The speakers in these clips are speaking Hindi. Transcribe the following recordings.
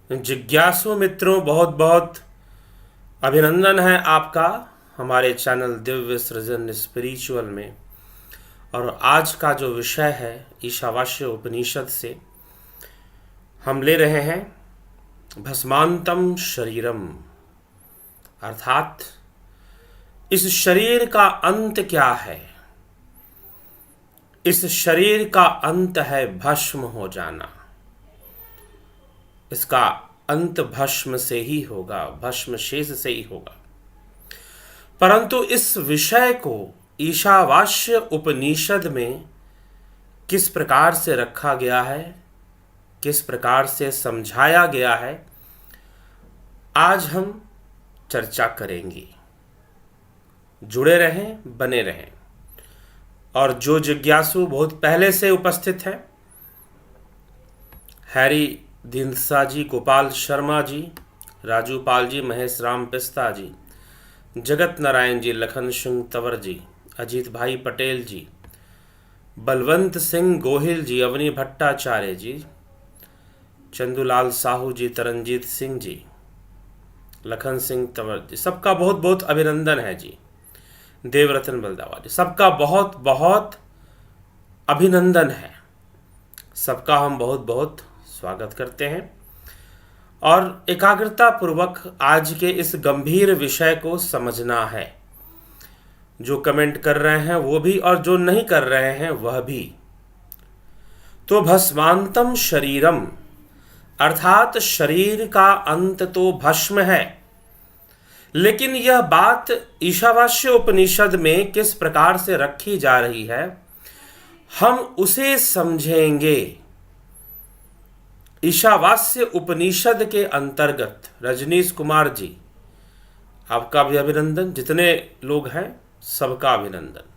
जिज्ञासु मित्रों, बहुत बहुत अभिनंदन है आपका हमारे चैनल दिव्य सृजन स्पिरिचुअल में। और आज का जो विषय है ईशावास्य उपनिषद से हम ले रहे हैं भस्मांतम शरीरम, अर्थात इस शरीर का अंत क्या है। इस शरीर का अंत है भस्म हो जाना। इसका अंत भस्म से ही होगा, भस्म शेष से ही होगा। परंतु इस विषय को ईशावास्य उपनिषद में किस प्रकार से रखा गया है, किस प्रकार से समझाया गया है, आज हम चर्चा करेंगे। जुड़े रहें, बने रहें। और जो जिज्ञासु बहुत पहले से उपस्थित हैं, हैरी दिनसा जी, गोपाल शर्मा जी, राजू पाल जी, महेश राम पिस्ता जी, जगत नारायण जी, लखन सिंह तंवर जी, अजीत भाई पटेल जी, बलवंत सिंह गोहिल जी, अवनी भट्टाचार्य जी, चंदूलाल साहू जी, तरनजीत सिंह जी, लखन सिंह तंवर जी, सबका बहुत बहुत अभिनंदन है जी। देवरतन बलदावा जी, सबका बहुत बहुत अभिनंदन है। सबका हम बहुत बहुत स्वागत करते हैं और एकाग्रता पूर्वक आज के इस गंभीर विषय को समझना है। जो कमेंट कर रहे हैं वो भी और जो नहीं कर रहे हैं वह भी। तो भस्मांतम शरीरम, अर्थात शरीर का अंत तो भस्म है। लेकिन यह बात ईशावास्य उपनिषद में किस प्रकार से रखी जा रही है, हम उसे समझेंगे। ईशावास्य उपनिषद के अंतर्गत रजनीश कुमार जी, आपका भी अभिनंदन। जितने लोग हैं सबका अभिनंदन।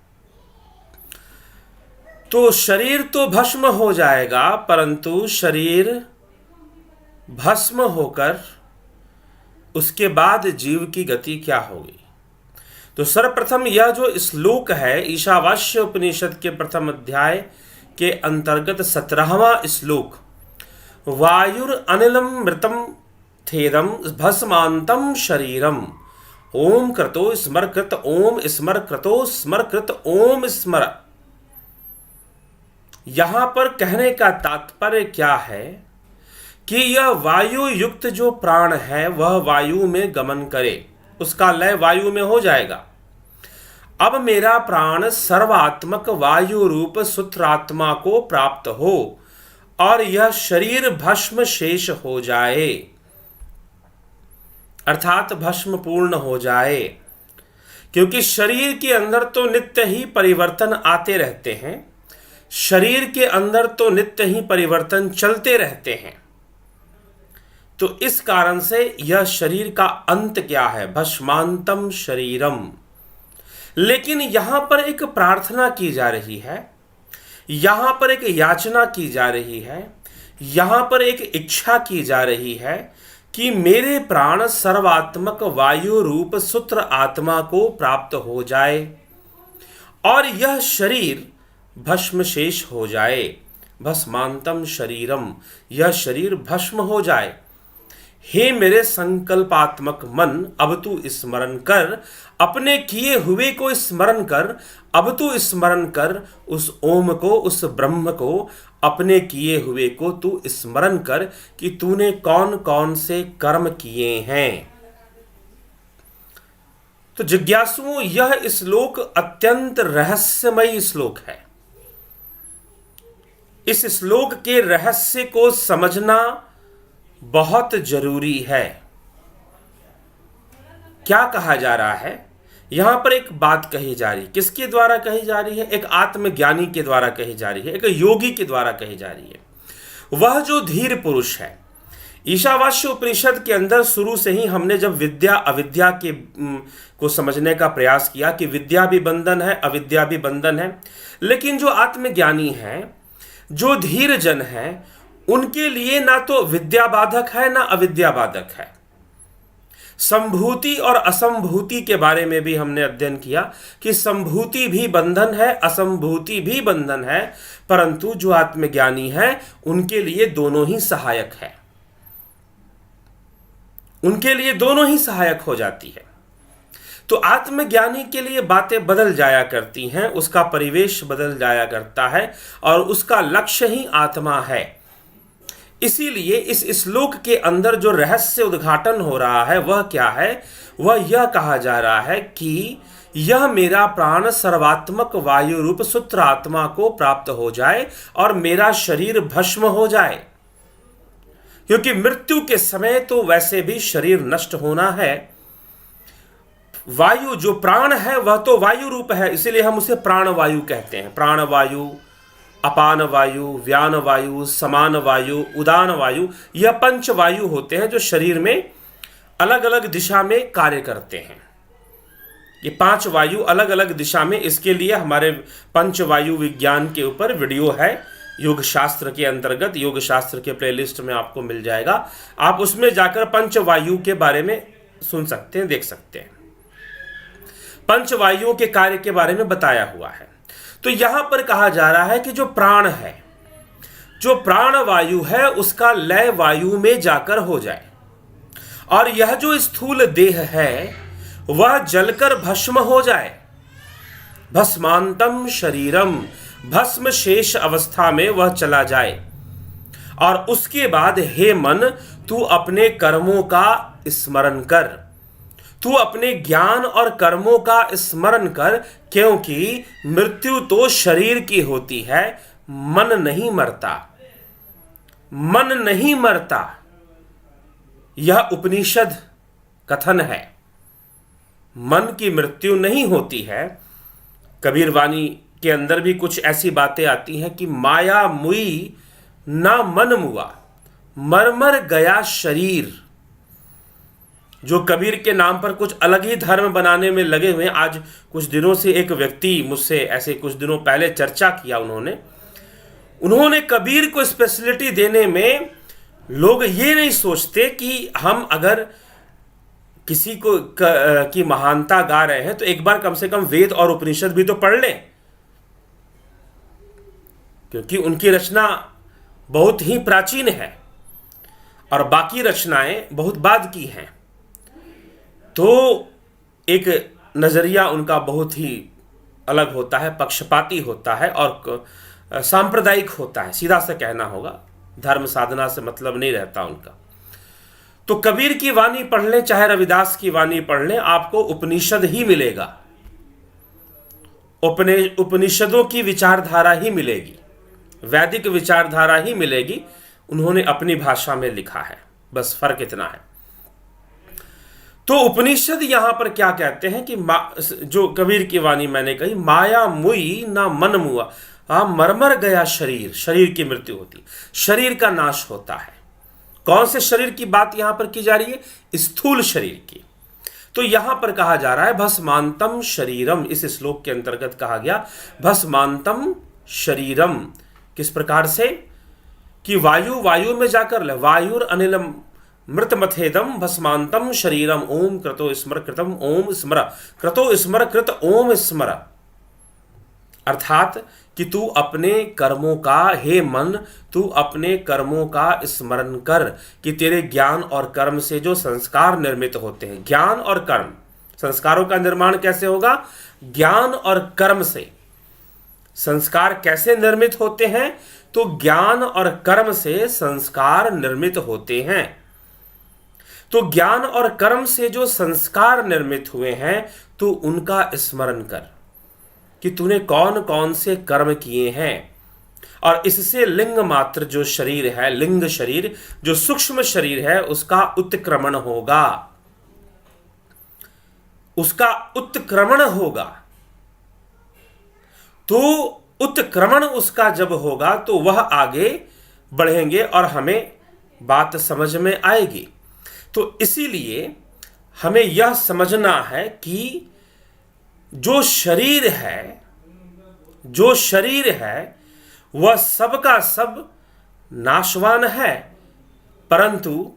तो शरीर तो भस्म हो जाएगा, परंतु शरीर भस्म होकर उसके बाद जीव की गति क्या होगी। तो सर्वप्रथम यह जो श्लोक है ईशावास्य उपनिषद के प्रथम अध्याय के अंतर्गत 17वां श्लोक, वायुर अनिलम मृतम थेदम भस्मांतम शरीरम ओम क्रतो स्मर कृत ओम स्मर क्रतो स्मर कृत ओम स्मर। यहां पर कहने का तात्पर्य क्या है कि यह वायु युक्त जो प्राण है वह वायु में गमन करे, उसका लय वायु में हो जाएगा। अब मेरा प्राण सर्वात्मक वायु रूप सूत्रात्मा को प्राप्त हो और यह शरीर भस्म शेष हो जाए, अर्थात भस्म पूर्ण हो जाए। क्योंकि शरीर के अंदर तो नित्य ही परिवर्तन आते रहते हैं, शरीर के अंदर तो नित्य ही परिवर्तन चलते रहते हैं। तो इस कारण से यह शरीर का अंत क्या है, भस्मांतम शरीरम। लेकिन यहां पर एक प्रार्थना की जा रही है, यहां पर एक याचना की जा रही है, यहां पर एक इच्छा की जा रही है कि मेरे प्राण सर्वात्मक वायु रूप सूत्र आत्मा को प्राप्त हो जाए और यह शरीर भस्म शेष हो जाए। भस्मांतम शरीरम, यह शरीर भस्म हो जाए। हे मेरे संकल्पात्मक मन, अब तू स्मरण कर, अपने किए हुए को स्मरण कर। अब तू स्मरण कर उस ओम को, उस ब्रह्म को, अपने किए हुए को तू स्मरण कर कि तूने कौन कौन से कर्म किए हैं। तो जिज्ञासुओं, यह श्लोक अत्यंत रहस्यमयी श्लोक है। इस श्लोक के रहस्य को समझना बहुत जरूरी है। क्या कहा जा रहा है यहां पर? एक बात कही जा रही, किसके द्वारा कही जा रही है? एक आत्मज्ञानी के द्वारा कही जा रही है, एक योगी के द्वारा कही जा रही है। वह जो धीर पुरुष है, ईशावास्य उपनिषद के अंदर शुरू से ही हमने जब विद्या अविद्या के को समझने का प्रयास किया कि विद्या भी बंधन है, अविद्या भी बंधन है। लेकिन जो आत्मज्ञानी है, जो धीर जन है, उनके लिए ना तो विद्या बाधक है ना अविद्या बाधक है। संभूति और असंभूति के बारे में भी हमने अध्ययन किया कि संभूति भी बंधन है, असंभूति भी बंधन है, परंतु जो आत्मज्ञानी है उनके लिए दोनों ही सहायक है। उनके लिए दोनों ही सहायक हो जाती है। तो आत्मज्ञानी के लिए बातें बदल जाया करती हैं, उसका परिवेश बदल जाया करता है और उसका लक्ष्य ही आत्मा है। इसीलिए इस श्लोक के अंदर जो रहस्य उद्घाटन हो रहा है वह क्या है? वह यह कहा जा रहा है कि यह मेरा प्राण सर्वात्मक वायु रूप सूत्र आत्मा को प्राप्त हो जाए और मेरा शरीर भस्म हो जाए, क्योंकि मृत्यु के समय तो वैसे भी शरीर नष्ट होना है। वायु जो प्राण है वह तो वायु रूप है, इसीलिए हम उसे प्राण वायु कहते हैं। प्राण वायु, अपान वायु, व्यान वायु, समान वायु, उदान वायु, यह पंच वायु होते हैं जो शरीर में अलग अलग दिशा में कार्य करते हैं। ये 5 वायु अलग अलग दिशा में, इसके लिए हमारे पंच वायु विज्ञान के ऊपर वीडियो है योग शास्त्र के अंतर्गत, योग शास्त्र के प्लेलिस्ट में आपको मिल जाएगा। आप उसमें जाकर पंच वायु के बारे में सुन सकते हैं, देख सकते हैं। पंच वायुओं के कार्य के बारे में बताया हुआ है। तो यहां पर कहा जा रहा है कि जो प्राण है, जो प्राण वायु है, उसका लय वायु में जाकर हो जाए और यह जो स्थूल देह है वह जलकर भस्म हो जाए। भस्मांतम शरीरम, भस्म शेष अवस्था में वह चला जाए। और उसके बाद हे मन, तू अपने कर्मों का स्मरण कर, तू अपने ज्ञान और कर्मों का स्मरण कर, क्योंकि मृत्यु तो शरीर की होती है, मन नहीं मरता, मन नहीं मरता। यह उपनिषद कथन है, मन की मृत्यु नहीं होती है। कबीर वाणी के अंदर भी कुछ ऐसी बातें आती हैं कि माया मुई ना मन मुआ, मर मर गया शरीर। जो कबीर के नाम पर कुछ अलग ही धर्म बनाने में लगे हुए हैं। आज कुछ दिनों से एक व्यक्ति मुझसे ऐसे कुछ दिनों पहले चर्चा किया, उन्होंने कबीर को स्पेशलिटी देने में लोग ये नहीं सोचते कि हम अगर किसी को की महानता गा रहे हैं तो एक बार कम से कम वेद और उपनिषद भी तो पढ़ लें, क्योंकि उनकी रचना बहुत ही प्राचीन है और बाकी रचनाएं बहुत बाद की हैं। तो एक नजरिया उनका बहुत ही अलग होता है, पक्षपाती होता है और सांप्रदायिक होता है, सीधा से कहना होगा। धर्म साधना से मतलब नहीं रहता उनका। तो कबीर की वाणी पढ़ लें चाहे रविदास की वाणी पढ़ लें, आपको उपनिषद ही मिलेगा, उपनिषदों की विचारधारा ही मिलेगी, वैदिक विचारधारा ही मिलेगी। उन्होंने अपनी भाषा में लिखा है, बस फर्क इतना है। तो उपनिषद यहां पर क्या कहते हैं कि जो कबीर की वाणी मैंने कही, माया मुई ना मन मुआ, मरमर गया शरीर, शरीर की मृत्यु होती, शरीर का नाश होता है। कौन से शरीर की बात यहां पर की जा रही है? स्थूल शरीर की। तो यहां पर कहा जा रहा है भस्मांतम शरीरम, इस श्लोक के अंतर्गत कहा गया भस्मांतम शरीरम। किस प्रकार से? कि वायु में जाकर वायुर अनिलम मृत मथेदम भस्मांतम शरीरम, ओम क्रतो स्मर कृतम ओम स्मर, क्रतो स्मर कृत ओम स्मर। अर्थात कि तू अपने कर्मों का, हे मन, तू अपने कर्मों का स्मरण कर कि तेरे ज्ञान और कर्म से जो संस्कार निर्मित होते हैं। ज्ञान और कर्म, संस्कारों का निर्माण कैसे होगा? ज्ञान और कर्म से। संस्कार कैसे निर्मित होते हैं? तो ज्ञान और कर्म से संस्कार निर्मित होते हैं। तो ज्ञान और कर्म से जो संस्कार निर्मित हुए हैं तो उनका स्मरण कर कि तूने कौन कौन से कर्म किए हैं, और इससे लिंग मात्र जो शरीर है, लिंग शरीर जो सूक्ष्म शरीर है, उसका उत्क्रमण होगा, उसका उत्क्रमण होगा। तो उत्क्रमण उसका जब होगा तो वह आगे बढ़ेंगे और हमें बात समझ में आएगी। तो इसीलिए हमें यह समझना है कि जो शरीर है वह सबका सब नाशवान है, परंतु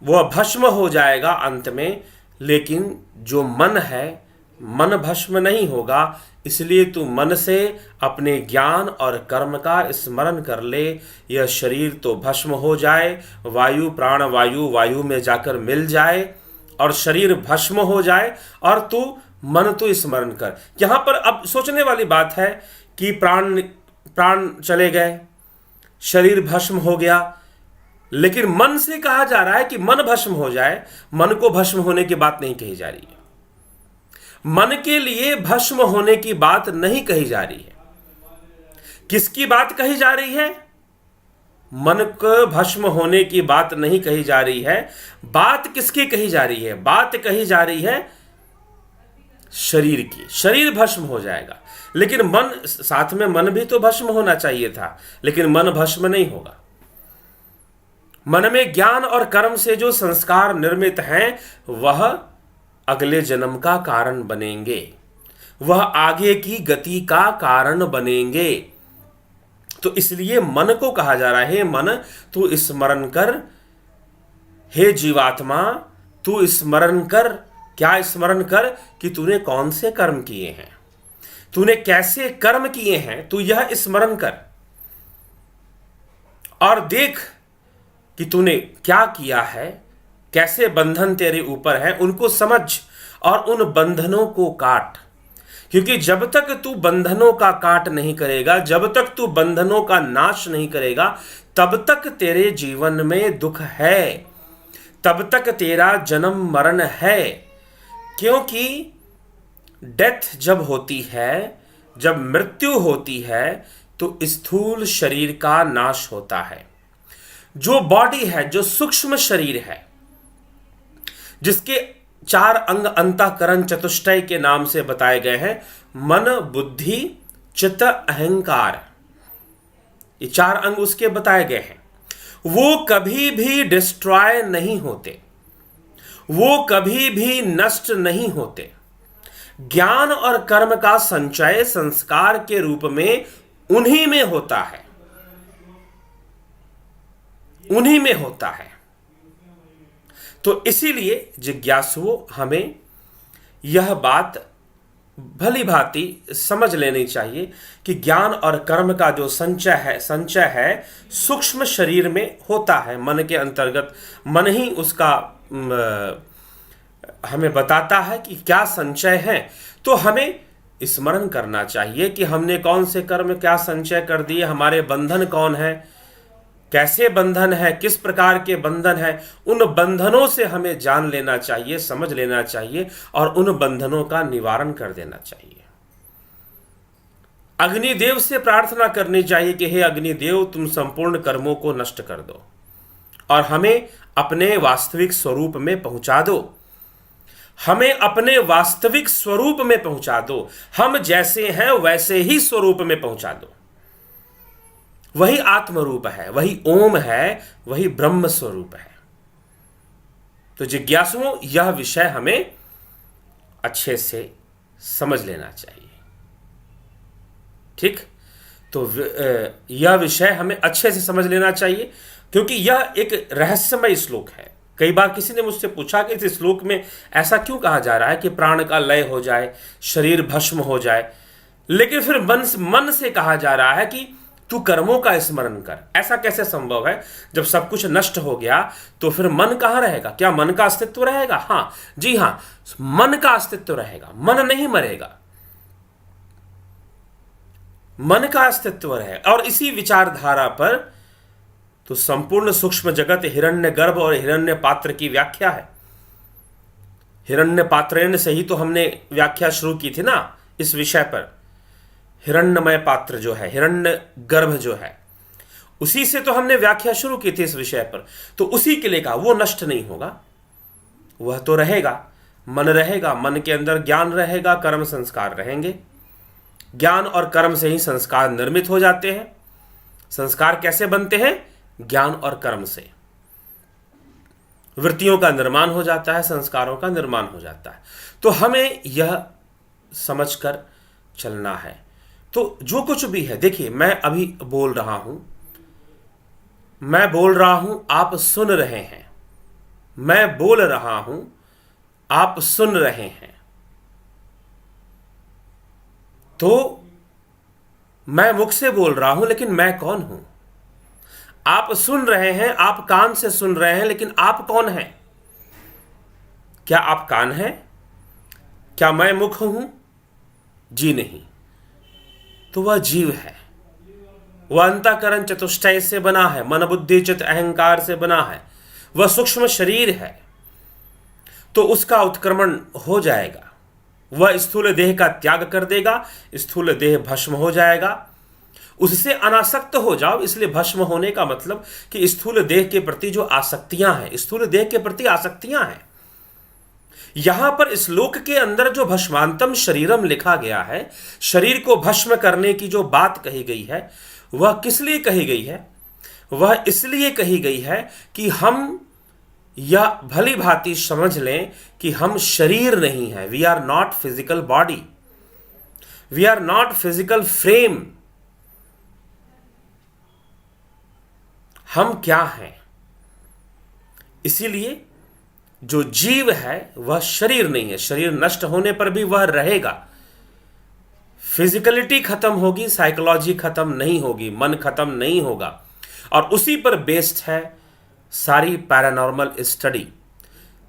वह भस्म हो जाएगा अंत में। लेकिन जो मन है मन भस्म नहीं होगा, इसलिए तू मन से अपने ज्ञान और कर्म का स्मरण कर ले। यह शरीर तो भस्म हो जाए, वायु प्राण वायु वायु में जाकर मिल जाए और शरीर भस्म हो जाए, और तू मन तो स्मरण कर। यहां पर अब सोचने वाली बात है कि प्राण प्राण चले गए, शरीर भस्म हो गया, लेकिन मन से कहा जा रहा है कि मन भस्म हो जाए। मन को भस्म होने की बात नहीं कही जा रही है, मन के लिए भस्म होने की बात नहीं कही जा रही है। किसकी बात कही जा रही है? मन को भस्म होने की बात नहीं कही जा रही है। बात किसकी कही जा रही है? बात कही जा रही है शरीर की। शरीर भस्म हो जाएगा, लेकिन मन, साथ में मन भी तो भस्म होना चाहिए था, लेकिन मन भस्म नहीं होगा। मन में ज्ञान और कर्म से जो संस्कार निर्मित हैं, वह अगले जन्म का कारण बनेंगे, वह आगे की गति का कारण बनेंगे। तो इसलिए मन को कहा जा रहा है, मन तू स्मरण कर, हे जीवात्मा तू स्मरण कर। क्या स्मरण कर? कि तूने कौन से कर्म किए हैं, तूने कैसे कर्म किए हैं, तू यह स्मरण कर और देख कि तूने क्या किया है, कैसे बंधन तेरे ऊपर है, उनको समझ और उन बंधनों को काट। क्योंकि जब तक तू बंधनों का काट नहीं करेगा, जब तक तू बंधनों का नाश नहीं करेगा, तब तक तेरे जीवन में दुख है, तब तक तेरा जन्म मरण है। क्योंकि डेथ जब होती है, जब मृत्यु होती है, तो स्थूल शरीर का नाश होता है। जो बॉडी है, जो सूक्ष्म शरीर है, जिसके 4 अंग अंतःकरण चतुष्टय के नाम से बताए गए हैं, मन बुद्धि चित्त अहंकार, ये 4 अंग उसके बताए गए हैं, वो कभी भी डिस्ट्रॉय नहीं होते, वो कभी भी नष्ट नहीं होते। ज्ञान और कर्म का संचय संस्कार के रूप में उन्हीं में होता है, उन्हीं में होता है। तो इसीलिए जिज्ञासुओं हमें यह बात भली भांति समझ लेनी चाहिए कि ज्ञान और कर्म का जो संचय है सूक्ष्म शरीर में होता है, मन के अंतर्गत। मन ही उसका हमें बताता है कि क्या संचय है। तो हमें स्मरण करना चाहिए कि हमने कौन से कर्म क्या संचय कर दिए, हमारे बंधन कौन है, कैसे बंधन है, किस प्रकार के बंधन है। उन बंधनों से हमें जान लेना चाहिए, समझ लेना चाहिए और उन बंधनों का निवारण कर देना चाहिए। अग्निदेव से प्रार्थना करनी चाहिए कि हे अग्निदेव, तुम संपूर्ण कर्मों को नष्ट कर दो और हमें अपने वास्तविक स्वरूप में पहुंचा दो, हमें अपने वास्तविक स्वरूप में पहुंचा दो। हम जैसे हैं वैसे ही स्वरूप में पहुंचा दो। वही आत्मरूप है, वही ओम है, वही ब्रह्म स्वरूप है। तो जिज्ञासुओं, यह विषय हमें अच्छे से समझ लेना चाहिए। ठीक, तो यह विषय हमें अच्छे से समझ लेना चाहिए, क्योंकि यह एक रहस्यमय श्लोक है। कई बार किसी ने मुझसे पूछा कि इस श्लोक में ऐसा क्यों कहा जा रहा है कि प्राण का लय हो जाए, शरीर भस्म हो जाए, लेकिन फिर मन से कहा जा रहा है कि तू कर्मों का स्मरण कर। ऐसा कैसे संभव है? जब सब कुछ नष्ट हो गया तो फिर मन कहाँ रहेगा? क्या मन का अस्तित्व रहेगा? हाँ जी हाँ, मन का अस्तित्व रहेगा, मन नहीं मरेगा, मन का अस्तित्व रहेगा। और इसी विचारधारा पर तो संपूर्ण सूक्ष्म जगत हिरण्य गर्भ और हिरण्य पात्र की व्याख्या है। हिरण्य पात्रेण से ही तो हमने व्याख्या शुरू की थी ना इस विषय पर। हिरण्यमय पात्र जो है, हिरण्य गर्भ जो है, उसी से तो हमने व्याख्या शुरू की थी इस विषय पर। तो उसी के लिए कहा वो नष्ट नहीं होगा, वह तो रहेगा, मन रहेगा, मन के अंदर ज्ञान रहेगा, कर्म संस्कार रहेंगे। ज्ञान और कर्म से ही संस्कार निर्मित हो जाते हैं। संस्कार कैसे बनते हैं? ज्ञान और कर्म से। वृत्तियों का निर्माण हो जाता है, संस्कारों का निर्माण हो जाता है। तो हमें यह समझकर चलना है। तो जो कुछ भी है, देखिए मैं अभी बोल रहा हूं, मैं बोल रहा हूं, आप सुन रहे हैं, मैं बोल रहा हूं, आप सुन रहे हैं। तो मैं मुख से बोल रहा हूं, लेकिन मैं कौन हूं? आप सुन रहे हैं, आप कान से सुन रहे हैं, लेकिन आप कौन हैं? क्या आप कान हैं? क्या मैं मुख हूं? जी नहीं। तो वह जीव है, वह अंतःकरण चतुष्टय से बना है, मन बुद्धि चित्त अहंकार से बना है, वह सूक्ष्म शरीर है। तो उसका उत्क्रमण हो जाएगा, वह स्थूल देह का त्याग कर देगा, स्थूल देह भस्म हो जाएगा। उससे अनासक्त हो जाओ, इसलिए भस्म होने का मतलब कि स्थूल देह के प्रति जो आसक्तियां हैं, स्थूल देह के प्रति आसक्तियां हैं। यहां पर श्लोक के अंदर जो भस्मांतम शरीरम लिखा गया है, शरीर को भस्म करने की जो बात कही गई है, वह किस लिए कही गई है? वह इसलिए कही गई है कि हम यह भली भांति समझ लें कि हम शरीर नहीं है। We are not physical body, we are not physical frame. हम क्या हैं? इसीलिए जो जीव है वह शरीर नहीं है। शरीर नष्ट होने पर भी वह रहेगा। फिजिकलिटी खत्म होगी, साइकोलॉजी खत्म नहीं होगी, मन खत्म नहीं होगा। और उसी पर बेस्ड है सारी पैरानॉर्मल स्टडी।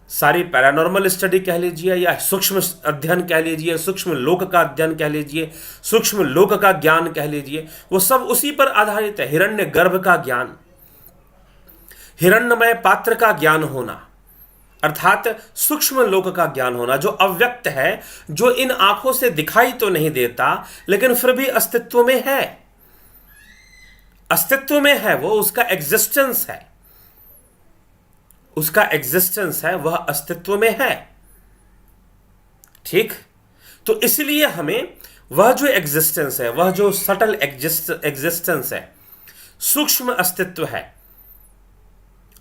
सारी पैरानॉर्मल स्टडी कह लीजिए या सूक्ष्म अध्ययन कह लीजिए, सूक्ष्म लोक का अध्ययन कह लीजिए, सूक्ष्म लोक का ज्ञान कह लीजिए, वो सब उसी पर आधारित है। हिरण्य गर्भ का ज्ञान, हिरण्यमय पात्र का ज्ञान होना, अर्थात सूक्ष्म लोक का ज्ञान होना, जो अव्यक्त है, जो इन आंखों से दिखाई तो नहीं देता लेकिन फिर भी अस्तित्व में है। अस्तित्व में है, वो उसका एग्जिस्टेंस है, उसका एग्जिस्टेंस है, वह अस्तित्व में है। ठीक? तो इसलिए हमें वह जो एग्जिस्टेंस है, वह जो सटल एग्जिस्टेंस है, सूक्ष्म अस्तित्व है,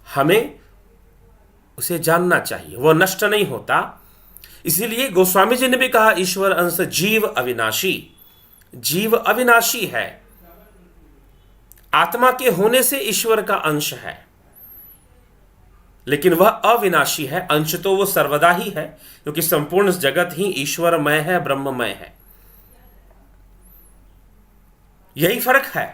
हमें उसे जानना चाहिए। वह नष्ट नहीं होता। इसीलिए गोस्वामी जी ने भी कहा, ईश्वर अंश जीव अविनाशी। जीव अविनाशी है, आत्मा के होने से ईश्वर का अंश है, लेकिन वह अविनाशी है। अंश तो वो सर्वदा ही है, क्योंकि संपूर्ण जगत ही ईश्वरमय है, ब्रह्ममय है। यही फर्क है।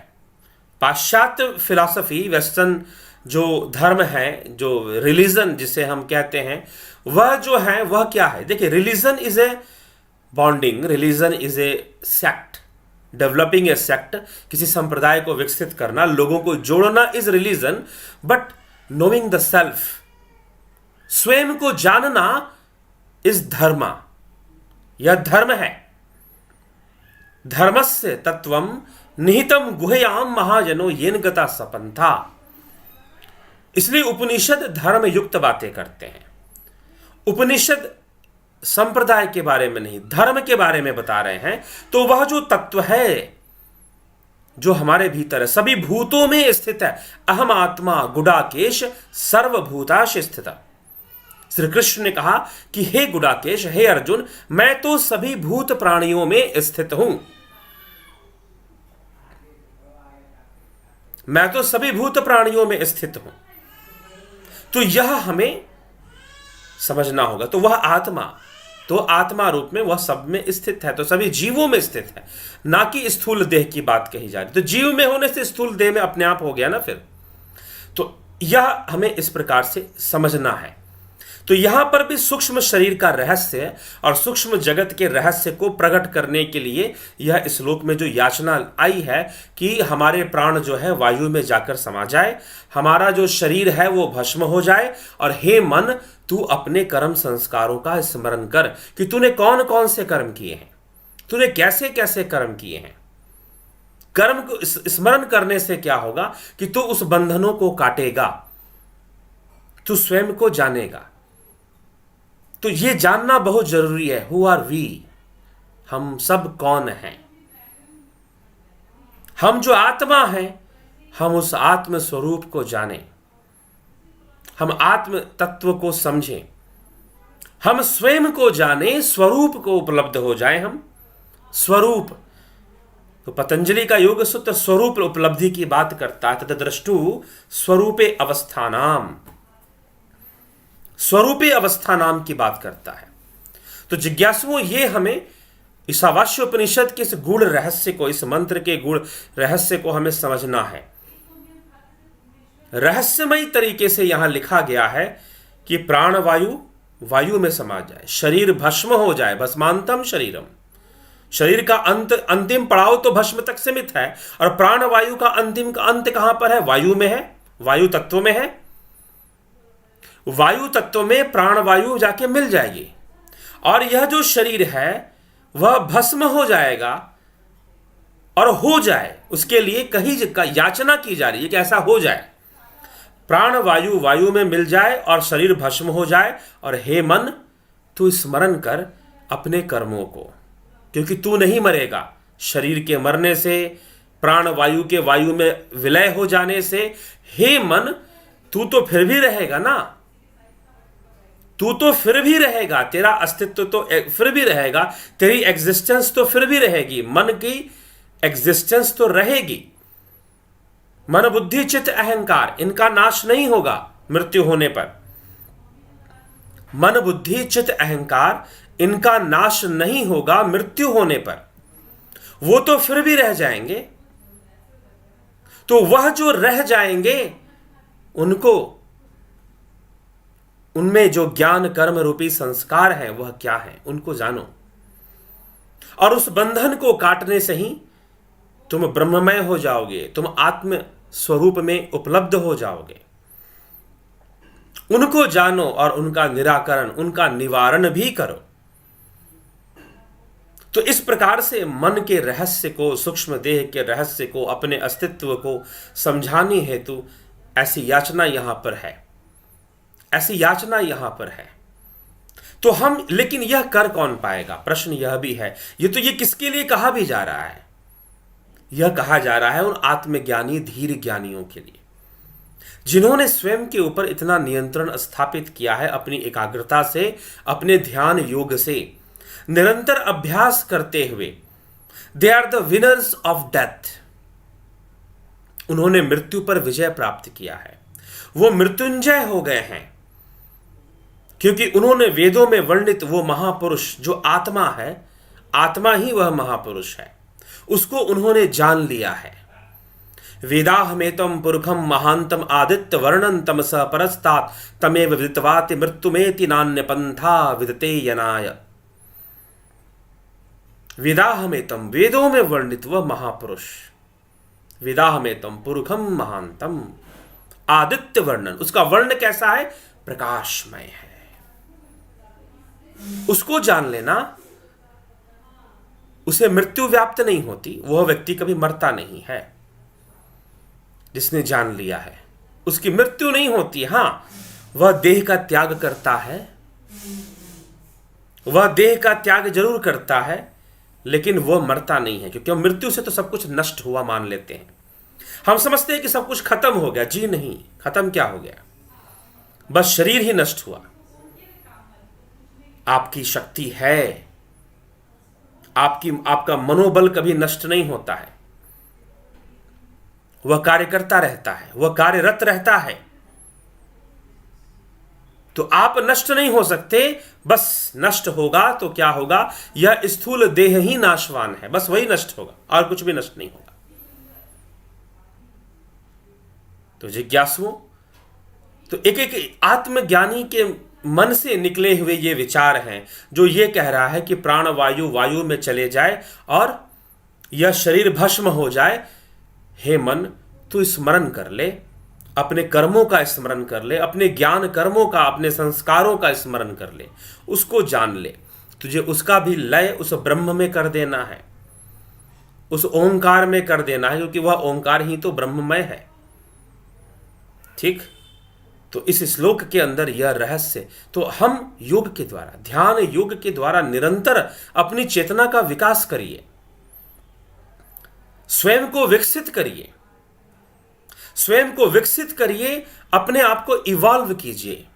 पाश्चात्य फिलॉसफी, वेस्टर्न जो धर्म है, जो रिलीजन जिसे हम कहते हैं, वह जो है वह क्या है? देखिए, religion is a bonding, religion is a sect, developing a sect. किसी संप्रदाय को विकसित करना, लोगों को जोड़ना is religion. But knowing the self, स्वयं को जानना, इज धर्म। यह धर्म है। धर्मस्य तत्वम निहितम गुह्याम महाजनो येन गता सपंथा। इसलिए उपनिषद धर्म युक्त बातें करते हैं। उपनिषद संप्रदाय के बारे में नहीं, धर्म के बारे में बता रहे हैं। तो वह जो तत्व है जो हमारे भीतर है, सभी भूतों में स्थित है। अहम आत्मा गुडाकेश सर्वभूताश स्थित। श्री कृष्ण ने कहा कि हे गुडाकेश, हे अर्जुन, मैं तो सभी भूत प्राणियों में स्थित हूं। मैं तो सभी भूत प्राणियों में स्थित हूं। तो यह हमें समझना होगा। तो वह आत्मा, तो आत्मा रूप में वह सब में स्थित है, तो सभी जीवों में स्थित है, ना कि स्थूल देह की बात कही जा रही। तो जीव में होने से स्थूल देह में अपने आप हो गया ना फिर। तो यह हमें इस प्रकार से समझना है। तो यहां पर भी सूक्ष्म शरीर का रहस्य और सूक्ष्म जगत के रहस्य को प्रकट करने के लिए यह श्लोक में जो याचना आई है कि हमारे प्राण जो है वायु में जाकर समा जाए, हमारा जो शरीर है वो भस्म हो जाए, और हे मन, तू अपने कर्म संस्कारों का स्मरण कर कि तूने कौन कौन से कर्म किए हैं, तूने कैसे कैसे कर्म किए हैं। कर्म को स्मरण करने से क्या होगा कि तू उस बंधनों को काटेगा, तू स्वयं को जानेगा। तो ये जानना बहुत जरूरी है। हु आर वी, हम सब कौन हैं। हम जो आत्मा हैं, हम उस आत्म स्वरूप को जानें, हम आत्म तत्व को समझें, हम स्वयं को जानें, स्वरूप को उपलब्ध हो जाए। हम स्वरूप, तो पतंजलि का योग सूत्र स्वरूप उपलब्धि की बात करता है। तद्रष्टु स्वरूपे अवस्थानाम, स्वरूपे अवस्था नाम की बात करता है। तो जिज्ञासुओं, ये हमें ईशावास्य उपनिषद के इस गूढ़ रहस्य को, इस मंत्र के गूढ़ रहस्य को हमें समझना है। रहस्यमयी तरीके से यहां लिखा गया है कि प्राणवायु वायु में समा जाए, शरीर भस्म हो जाए, भस्मांतम शरीरम। शरीर का अंतिम पड़ाव तो भस्म तक सीमित है, और प्राणवायु का अंतिम का अंत कहां पर है? वायु में है, वायु तत्व में है। वायु तत्व में प्राणवायु जाके मिल जाएगी, और यह जो शरीर है वह भस्म हो जाएगा। और हो जाए उसके लिए कहीं याचना की जा रही है कि ऐसा हो जाए, प्राणवायु वायु में मिल जाए और शरीर भस्म हो जाए। और हे मन, तू स्मरण कर अपने कर्मों को, क्योंकि तू नहीं मरेगा। शरीर के मरने से, प्राणवायु के वायु में विलय हो जाने से, हे मन, तू तो फिर भी रहेगा ना, तू तो फिर भी रहेगा, तेरा अस्तित्व तो फिर भी रहेगा, तेरी एग्जिस्टेंस तो फिर भी रहेगी, मन की एग्जिस्टेंस तो रहेगी। मन बुद्धि चित्त अहंकार, इनका नाश नहीं होगा मृत्यु होने पर। मन बुद्धि चित्त अहंकार, इनका नाश नहीं होगा मृत्यु होने पर, वो तो फिर भी रह जाएंगे। तो वह जो रह जाएंगे उनको, उनमें जो ज्ञान कर्म रूपी संस्कार है वह क्या है, उनको जानो। और उस बंधन को काटने से ही तुम ब्रह्ममय हो जाओगे, तुम आत्म स्वरूप में उपलब्ध हो जाओगे। उनको जानो और उनका निराकरण, उनका निवारण भी करो। तो इस प्रकार से मन के रहस्य को, सूक्ष्म देह के रहस्य को, अपने अस्तित्व को समझाने हेतु ऐसी याचना यहां पर है, ऐसी याचना यहां पर है। तो हम, लेकिन यह कर कौन पाएगा? प्रश्न यह भी है। ये किसके लिए कहा भी जा रहा है? यह कहा जा रहा है उन आत्मज्ञानी धीर ज्ञानियों के लिए, जिन्होंने स्वयं के ऊपर इतना नियंत्रण स्थापित किया है, अपनी एकाग्रता से, अपने ध्यान योग से, निरंतर अभ्यास करते हुए। They are the winners of death. उन्होंने मृत्यु पर विजय प्राप्त किया है, वो मृत्युंजय हो गए हैं, क्योंकि उन्होंने वेदों में वर्णित वो महापुरुष जो आत्मा है, आत्मा ही वह महापुरुष है, उसको उन्होंने जान लिया है। वेदाहमेतम पुरुषम महांतम आदित्य वर्णन तमस परस्तात् तमेव विदित्वाति मृत्युमेति नान्य पंथा विदते यनाय। वेदाहमेतम, वेदों में वर्णित वह महापुरुष, वेदाहमेतम पुरुषम महांतम आदित्य वर्णन, उसका वर्ण कैसा है? प्रकाशमय है। उसको जान लेना, उसे मृत्यु व्याप्त नहीं होती, वह व्यक्ति कभी मरता नहीं है। जिसने जान लिया है उसकी मृत्यु नहीं होती। हां, वह देह का त्याग करता है, वह देह का त्याग जरूर करता है, लेकिन वह मरता नहीं है, क्योंकि मृत्यु से तो सब कुछ नष्ट हुआ मान लेते हैं। हम समझते हैं कि सब कुछ खत्म हो गया। जी नहीं, खत्म क्या हो गया? बस शरीर ही नष्ट हुआ। आपकी शक्ति है, आपका मनोबल कभी नष्ट नहीं होता है, वह कार्य करता रहता है, वह कार्यरत रहता है। तो आप नष्ट नहीं हो सकते। बस नष्ट होगा तो क्या होगा? यह स्थूल देह ही नाशवान है, बस वही नष्ट होगा और कुछ भी नष्ट नहीं होगा। तो जिज्ञासुओं, तो एक एक आत्मज्ञानी के मन से निकले हुए ये विचार हैं, जो ये कह रहा है कि प्राणवायु वायु में चले जाए और यह शरीर भस्म हो जाए। हे मन, तू स्मरण कर ले, अपने कर्मों का स्मरण कर ले, अपने ज्ञान कर्मों का, अपने संस्कारों का स्मरण कर ले, उसको जान ले। तुझे उसका भी लय उस ब्रह्म में कर देना है, उस ओंकार में कर देना है, क्योंकि वह ओंकार ही तो ब्रह्ममय है। ठीक? तो इस श्लोक के अंदर यह रहस्य, तो हम योग के द्वारा, ध्यान योग के द्वारा निरंतर अपनी चेतना का विकास करिए, स्वयं को विकसित करिए, स्वयं को विकसित करिए, अपने आप को इवॉल्व कीजिए।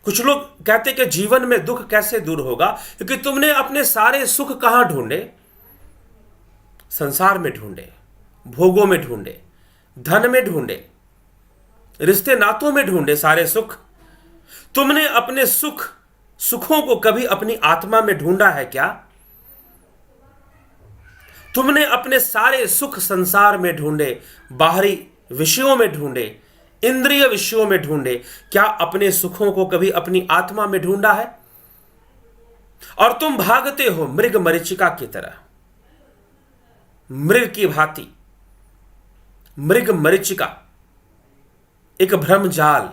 कुछ लोग कहते कि जीवन में दुख कैसे दूर होगा? क्योंकि तुमने अपने सारे सुख कहां ढूंढे? संसार में ढूंढे, भोगों में ढूंढे, धन में ढूंढे, रिश्ते नातों में ढूंढे सारे सुख। तुमने अपने सुखों को कभी अपनी आत्मा में ढूंढा है क्या? तुमने अपने सारे सुख संसार में ढूंढे, बाहरी विषयों में ढूंढे, इंद्रिय विषयों में ढूंढे, क्या अपने सुखों को कभी अपनी आत्मा में ढूंढा है? और तुम भागते हो मृग मरीचिका की तरह, मृग की भांति। मृग मरीचिका एक भ्रमजाल।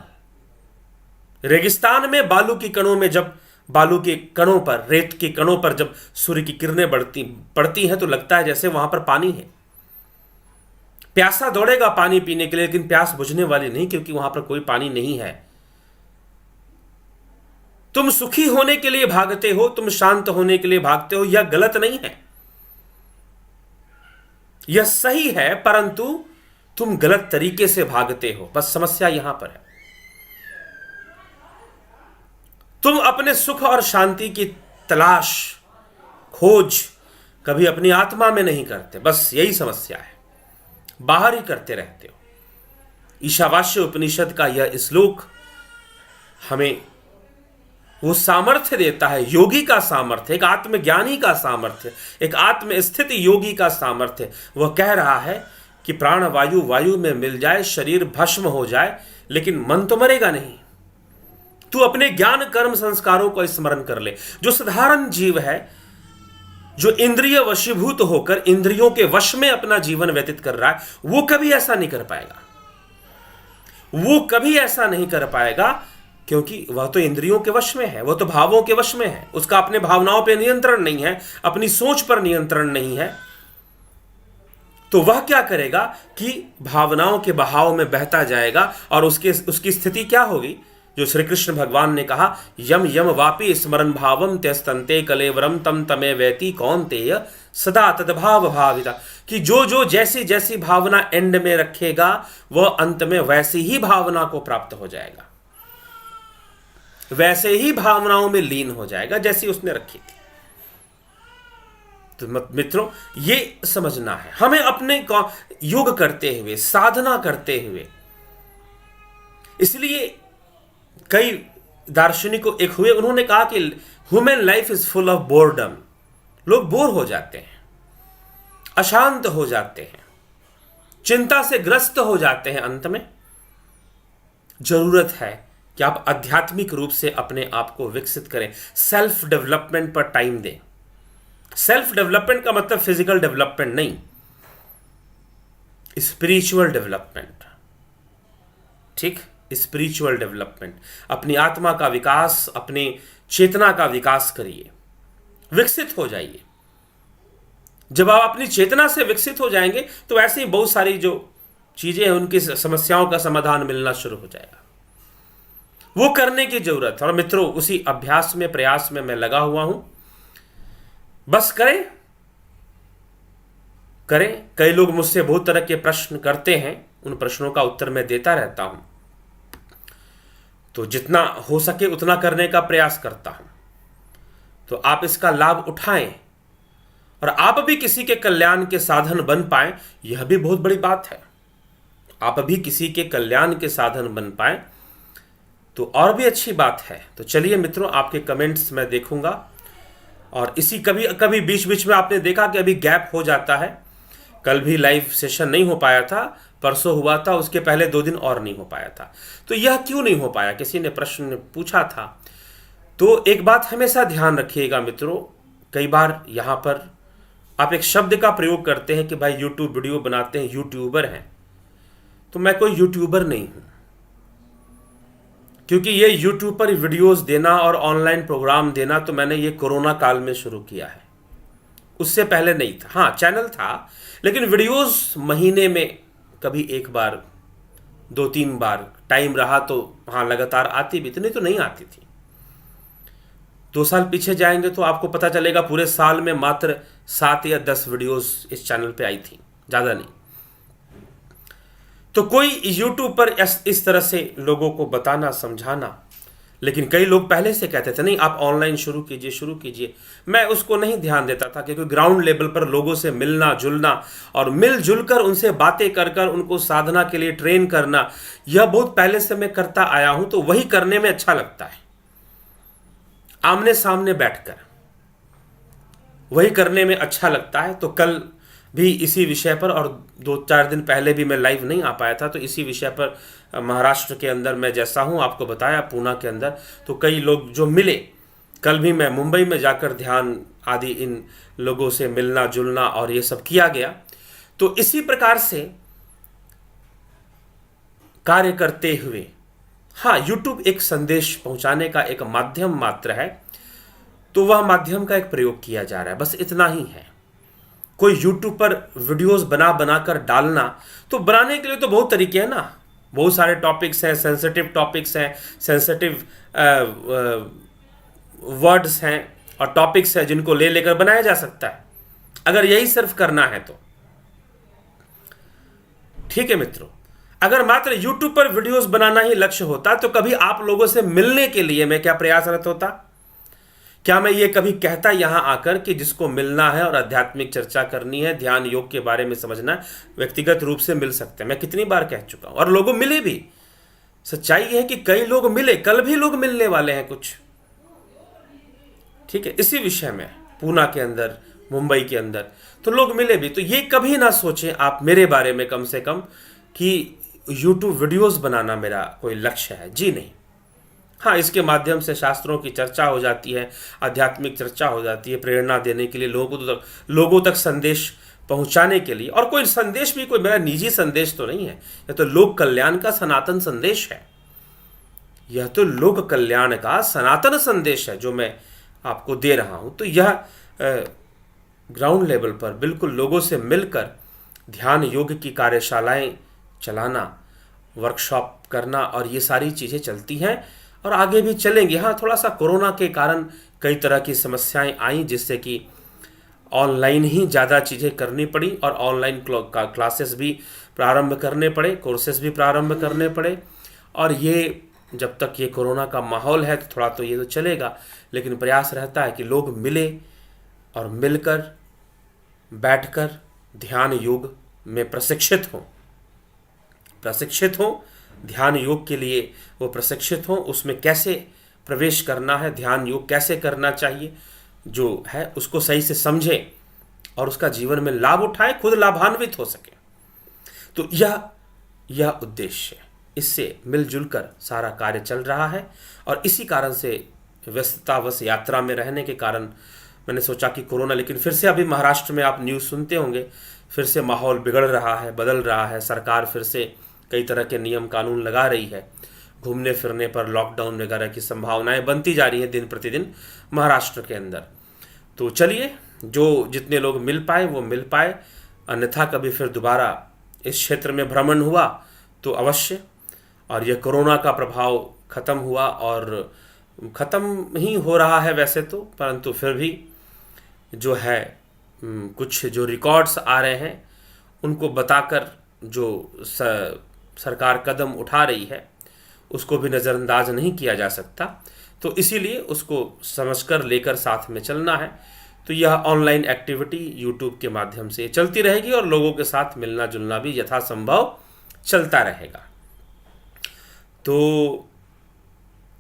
रेगिस्तान में बालू की कणों में, जब बालू के कणों पर, रेत के कणों पर जब सूर्य की किरणें पड़ती हैं तो लगता है जैसे वहां पर पानी है। प्यासा दौड़ेगा पानी पीने के लिए, लेकिन प्यास बुझने वाली नहीं, क्योंकि वहां पर कोई पानी नहीं है। तुम सुखी होने के लिए भागते हो, तुम शांत होने के लिए भागते हो, यह गलत नहीं है, यह सही है, परंतु तुम गलत तरीके से भागते हो। बस समस्या यहां पर है। तुम अपने सुख और शांति की तलाश, खोज कभी अपनी आत्मा में नहीं करते। बस यही समस्या है, बाहर ही करते रहते हो। ईशावास्य उपनिषद का यह श्लोक हमें वो सामर्थ्य देता है, योगी का सामर्थ्य, एक आत्मज्ञानी का सामर्थ्य, एक आत्मस्थित योगी का सामर्थ्य। वह कह रहा है कि प्राण वायु वायु में मिल जाए, शरीर भस्म हो जाए, लेकिन मन तो मरेगा नहीं। तू अपने ज्ञान कर्म संस्कारों को स्मरण कर ले। जो साधारण जीव है, जो इंद्रिय वशीभूत होकर इंद्रियों के वश में अपना जीवन व्यतीत कर रहा है, वो कभी ऐसा नहीं कर पाएगा। वो कभी ऐसा नहीं कर पाएगा, क्योंकि वह तो इंद्रियों के वश में है, वह तो भावों के वश में है। उसका अपने भावनाओं पर नियंत्रण नहीं है, अपनी सोच पर नियंत्रण नहीं है। तो वह क्या करेगा कि भावनाओं के बहाव में बहता जाएगा, और उसकी स्थिति क्या होगी, जो श्री कृष्ण भगवान ने कहा, यम यम वापी स्मरण भावम त्यस्तंते कलेवरम तम तमे वैती कौन्तेय सदा तद्भाव भाविता, कि जो जो जैसी जैसी भावना एंड में रखेगा, वह अंत में वैसी ही भावना को प्राप्त हो जाएगा, वैसे ही भावनाओं में लीन हो जाएगा जैसी उसने रखी थी। तो मित्रों, ये समझना है हमें अपने योग करते हुए, साधना करते हुए। इसलिए कई दार्शनिकों एक हुए, उन्होंने कहा कि human life is full of boredom. लोग बोर हो जाते हैं, अशांत हो जाते हैं, चिंता से ग्रस्त हो जाते हैं। अंत में जरूरत है कि आप आध्यात्मिक रूप से अपने आप को विकसित करें, सेल्फ डेवलपमेंट पर टाइम दें। सेल्फ डेवलपमेंट का मतलब फिजिकल डेवलपमेंट नहीं, स्पिरिचुअल डेवलपमेंट। ठीक, स्पिरिचुअल डेवलपमेंट। अपनी आत्मा का विकास, अपनी चेतना का विकास करिए, विकसित हो जाइए। जब आप अपनी चेतना से विकसित हो जाएंगे तो ऐसे ही बहुत सारी जो चीजें हैं, उनकी समस्याओं का समाधान मिलना शुरू हो जाएगा। वो करने की जरूरत है। और मित्रों, उसी अभ्यास में, प्रयास में मैं लगा हुआ हूं। बस करें करें। कई लोग मुझसे बहुत तरह के प्रश्न करते हैं, उन प्रश्नों का उत्तर मैं देता रहता हूं। तो जितना हो सके उतना करने का प्रयास करता हूं। तो आप इसका लाभ उठाएं और आप भी किसी के कल्याण के साधन बन पाएं, यह भी बहुत बड़ी बात है। आप भी किसी के कल्याण के साधन बन पाएं तो और भी अच्छी बात है। तो चलिए मित्रों, आपके कमेंट्स मैं देखूंगा। और इसी कभी कभी बीच बीच में आपने देखा कि अभी गैप हो जाता है। कल भी लाइव सेशन नहीं हो पाया था, परसों हुआ था, उसके पहले 2 दिन और नहीं हो पाया था। तो यह क्यों नहीं हो पाया, किसी ने प्रश्न पूछा था। तो एक बात हमेशा ध्यान रखिएगा मित्रों, कई बार यहाँ पर आप एक शब्द का प्रयोग करते हैं कि भाई यूट्यूब वीडियो बनाते हैं, यूट्यूबर हैं। तो मैं कोई यूट्यूबर नहीं हूँ, क्योंकि ये यूट्यूब पर वीडियोस देना और ऑनलाइन प्रोग्राम देना तो मैंने ये कोरोना काल में शुरू किया है, उससे पहले नहीं था। हाँ, चैनल था, लेकिन वीडियोस महीने में कभी 1 बार, 2-3 बार टाइम रहा तो हाँ लगातार आती भी थी, नहीं तो नहीं आती थी। 2 साल पीछे जाएंगे तो आपको पता चलेगा पूरे साल में मात्र 7 या 10 वीडियोस इस चैनल पे आई थी, ज़्यादा नहीं। तो कोई यूट्यूब पर इस तरह से लोगों को बताना, समझाना। लेकिन कई लोग पहले से कहते थे नहीं आप ऑनलाइन शुरू कीजिए। मैं उसको नहीं ध्यान देता था, क्योंकि ग्राउंड लेवल पर लोगों से मिलना जुलना और मिलजुल कर उनसे बातें कर उनको साधना के लिए ट्रेन करना, यह बहुत पहले से मैं करता आया हूं। तो वही करने में अच्छा लगता है, आमने सामने बैठकर वही करने में अच्छा लगता है। तो कल भी इसी विषय पर, और 2-4 दिन पहले भी मैं लाइव नहीं आ पाया था, तो इसी विषय पर महाराष्ट्र के अंदर मैं जैसा हूँ आपको बताया, पूना के अंदर तो कई लोग जो मिले, कल भी मैं मुंबई में जाकर ध्यान आदि इन लोगों से मिलना जुलना और ये सब किया गया। तो इसी प्रकार से कार्य करते हुए, हाँ, यूट्यूब एक संदेश पहुंचाने का एक माध्यम मात्र है, तो वह माध्यम का एक प्रयोग किया जा रहा है, बस इतना ही है। कोई यूट्यूब पर वीडियोस बना बना कर डालना, तो बनाने के लिए तो बहुत तरीके हैं ना, बहुत सारे टॉपिक्स हैं, सेंसिटिव टॉपिक्स हैं, सेंसिटिव वर्ड्स हैं और टॉपिक्स हैं जिनको ले लेकर बनाया जा सकता है, अगर यही सिर्फ करना है तो। ठीक है मित्रों, अगर मात्र यूट्यूब पर वीडियोस बनाना ही लक्ष्य होता तो कभी आप लोगों से मिलने के लिए मैं क्या प्रयासरत होता? क्या मैं ये कभी कहता यहां आकर कि जिसको मिलना है और आध्यात्मिक चर्चा करनी है, ध्यान योग के बारे में समझना है, व्यक्तिगत रूप से मिल सकते हैं? मैं कितनी बार कह चुका हूं, और लोगों मिले भी। सच्चाई है कि कई लोग मिले, कल भी लोग मिलने वाले हैं कुछ। ठीक है, इसी विषय में पूना के अंदर, मुंबई के अंदर तो लोग मिले भी। तो ये कभी ना सोचें आप मेरे बारे में कम से कम कि यूट्यूब वीडियोस बनाना मेरा कोई लक्ष्य है, जी नहीं। हाँ, इसके माध्यम से शास्त्रों की चर्चा हो जाती है, आध्यात्मिक चर्चा हो जाती है, प्रेरणा देने के लिए, लोगों तक संदेश पहुंचाने के लिए। और कोई संदेश भी कोई मेरा निजी संदेश तो नहीं है, यह तो लोक कल्याण का सनातन संदेश है। यह तो लोक कल्याण का सनातन संदेश है जो मैं आपको दे रहा हूं। तो यह ग्राउंड लेवल पर बिल्कुल लोगों से मिलकर ध्यान योग की कार्यशालाएं चलाना, वर्कशॉप करना, और ये सारी चीज़ें चलती हैं और आगे भी चलेंगी। हाँ, थोड़ा सा कोरोना के कारण कई तरह की समस्याएं आई, जिससे कि ऑनलाइन ही ज़्यादा चीज़ें करनी पड़ी और ऑनलाइन क्लासेस भी प्रारंभ करने पड़े, कोर्सेज भी प्रारंभ करने पड़े। और ये जब तक ये कोरोना का माहौल है तो थोड़ा तो ये तो चलेगा, लेकिन प्रयास रहता है कि लोग मिले और मिलकर बैठकर ध्यान योग में प्रशिक्षित हों, ध्यान योग के लिए वो प्रशिक्षित हों, उसमें कैसे प्रवेश करना है, ध्यान योग कैसे करना चाहिए, जो है उसको सही से समझें और उसका जीवन में लाभ उठाएं, खुद लाभान्वित हो सके। तो यह उद्देश्य है, इससे मिलजुल कर सारा कार्य चल रहा है। और इसी कारण से व्यस्ततावश यात्रा में रहने के कारण मैंने सोचा कि कोरोना, लेकिन फिर से अभी महाराष्ट्र में आप न्यूज़ सुनते होंगे, फिर से माहौल बिगड़ रहा है, बदल रहा है। सरकार फिर से कई तरह के नियम कानून लगा रही है, घूमने फिरने पर लॉकडाउन वगैरह की संभावनाएं बनती जा रही हैं दिन प्रतिदिन महाराष्ट्र के अंदर। तो चलिए, जो जितने लोग मिल पाए वो मिल पाए, अन्यथा कभी फिर दोबारा इस क्षेत्र में भ्रमण हुआ तो अवश्य। और यह कोरोना का प्रभाव ख़त्म हुआ और ख़त्म ही हो रहा है वैसे तो, परंतु फिर भी जो है कुछ जो रिकॉर्ड्स आ रहे हैं उनको बताकर जो सरकार कदम उठा रही है उसको भी नज़रअंदाज नहीं किया जा सकता। तो इसीलिए उसको समझकर लेकर साथ में चलना है। तो यह ऑनलाइन एक्टिविटी यूट्यूब के माध्यम से चलती रहेगी और लोगों के साथ मिलना जुलना भी यथासंभव चलता रहेगा। तो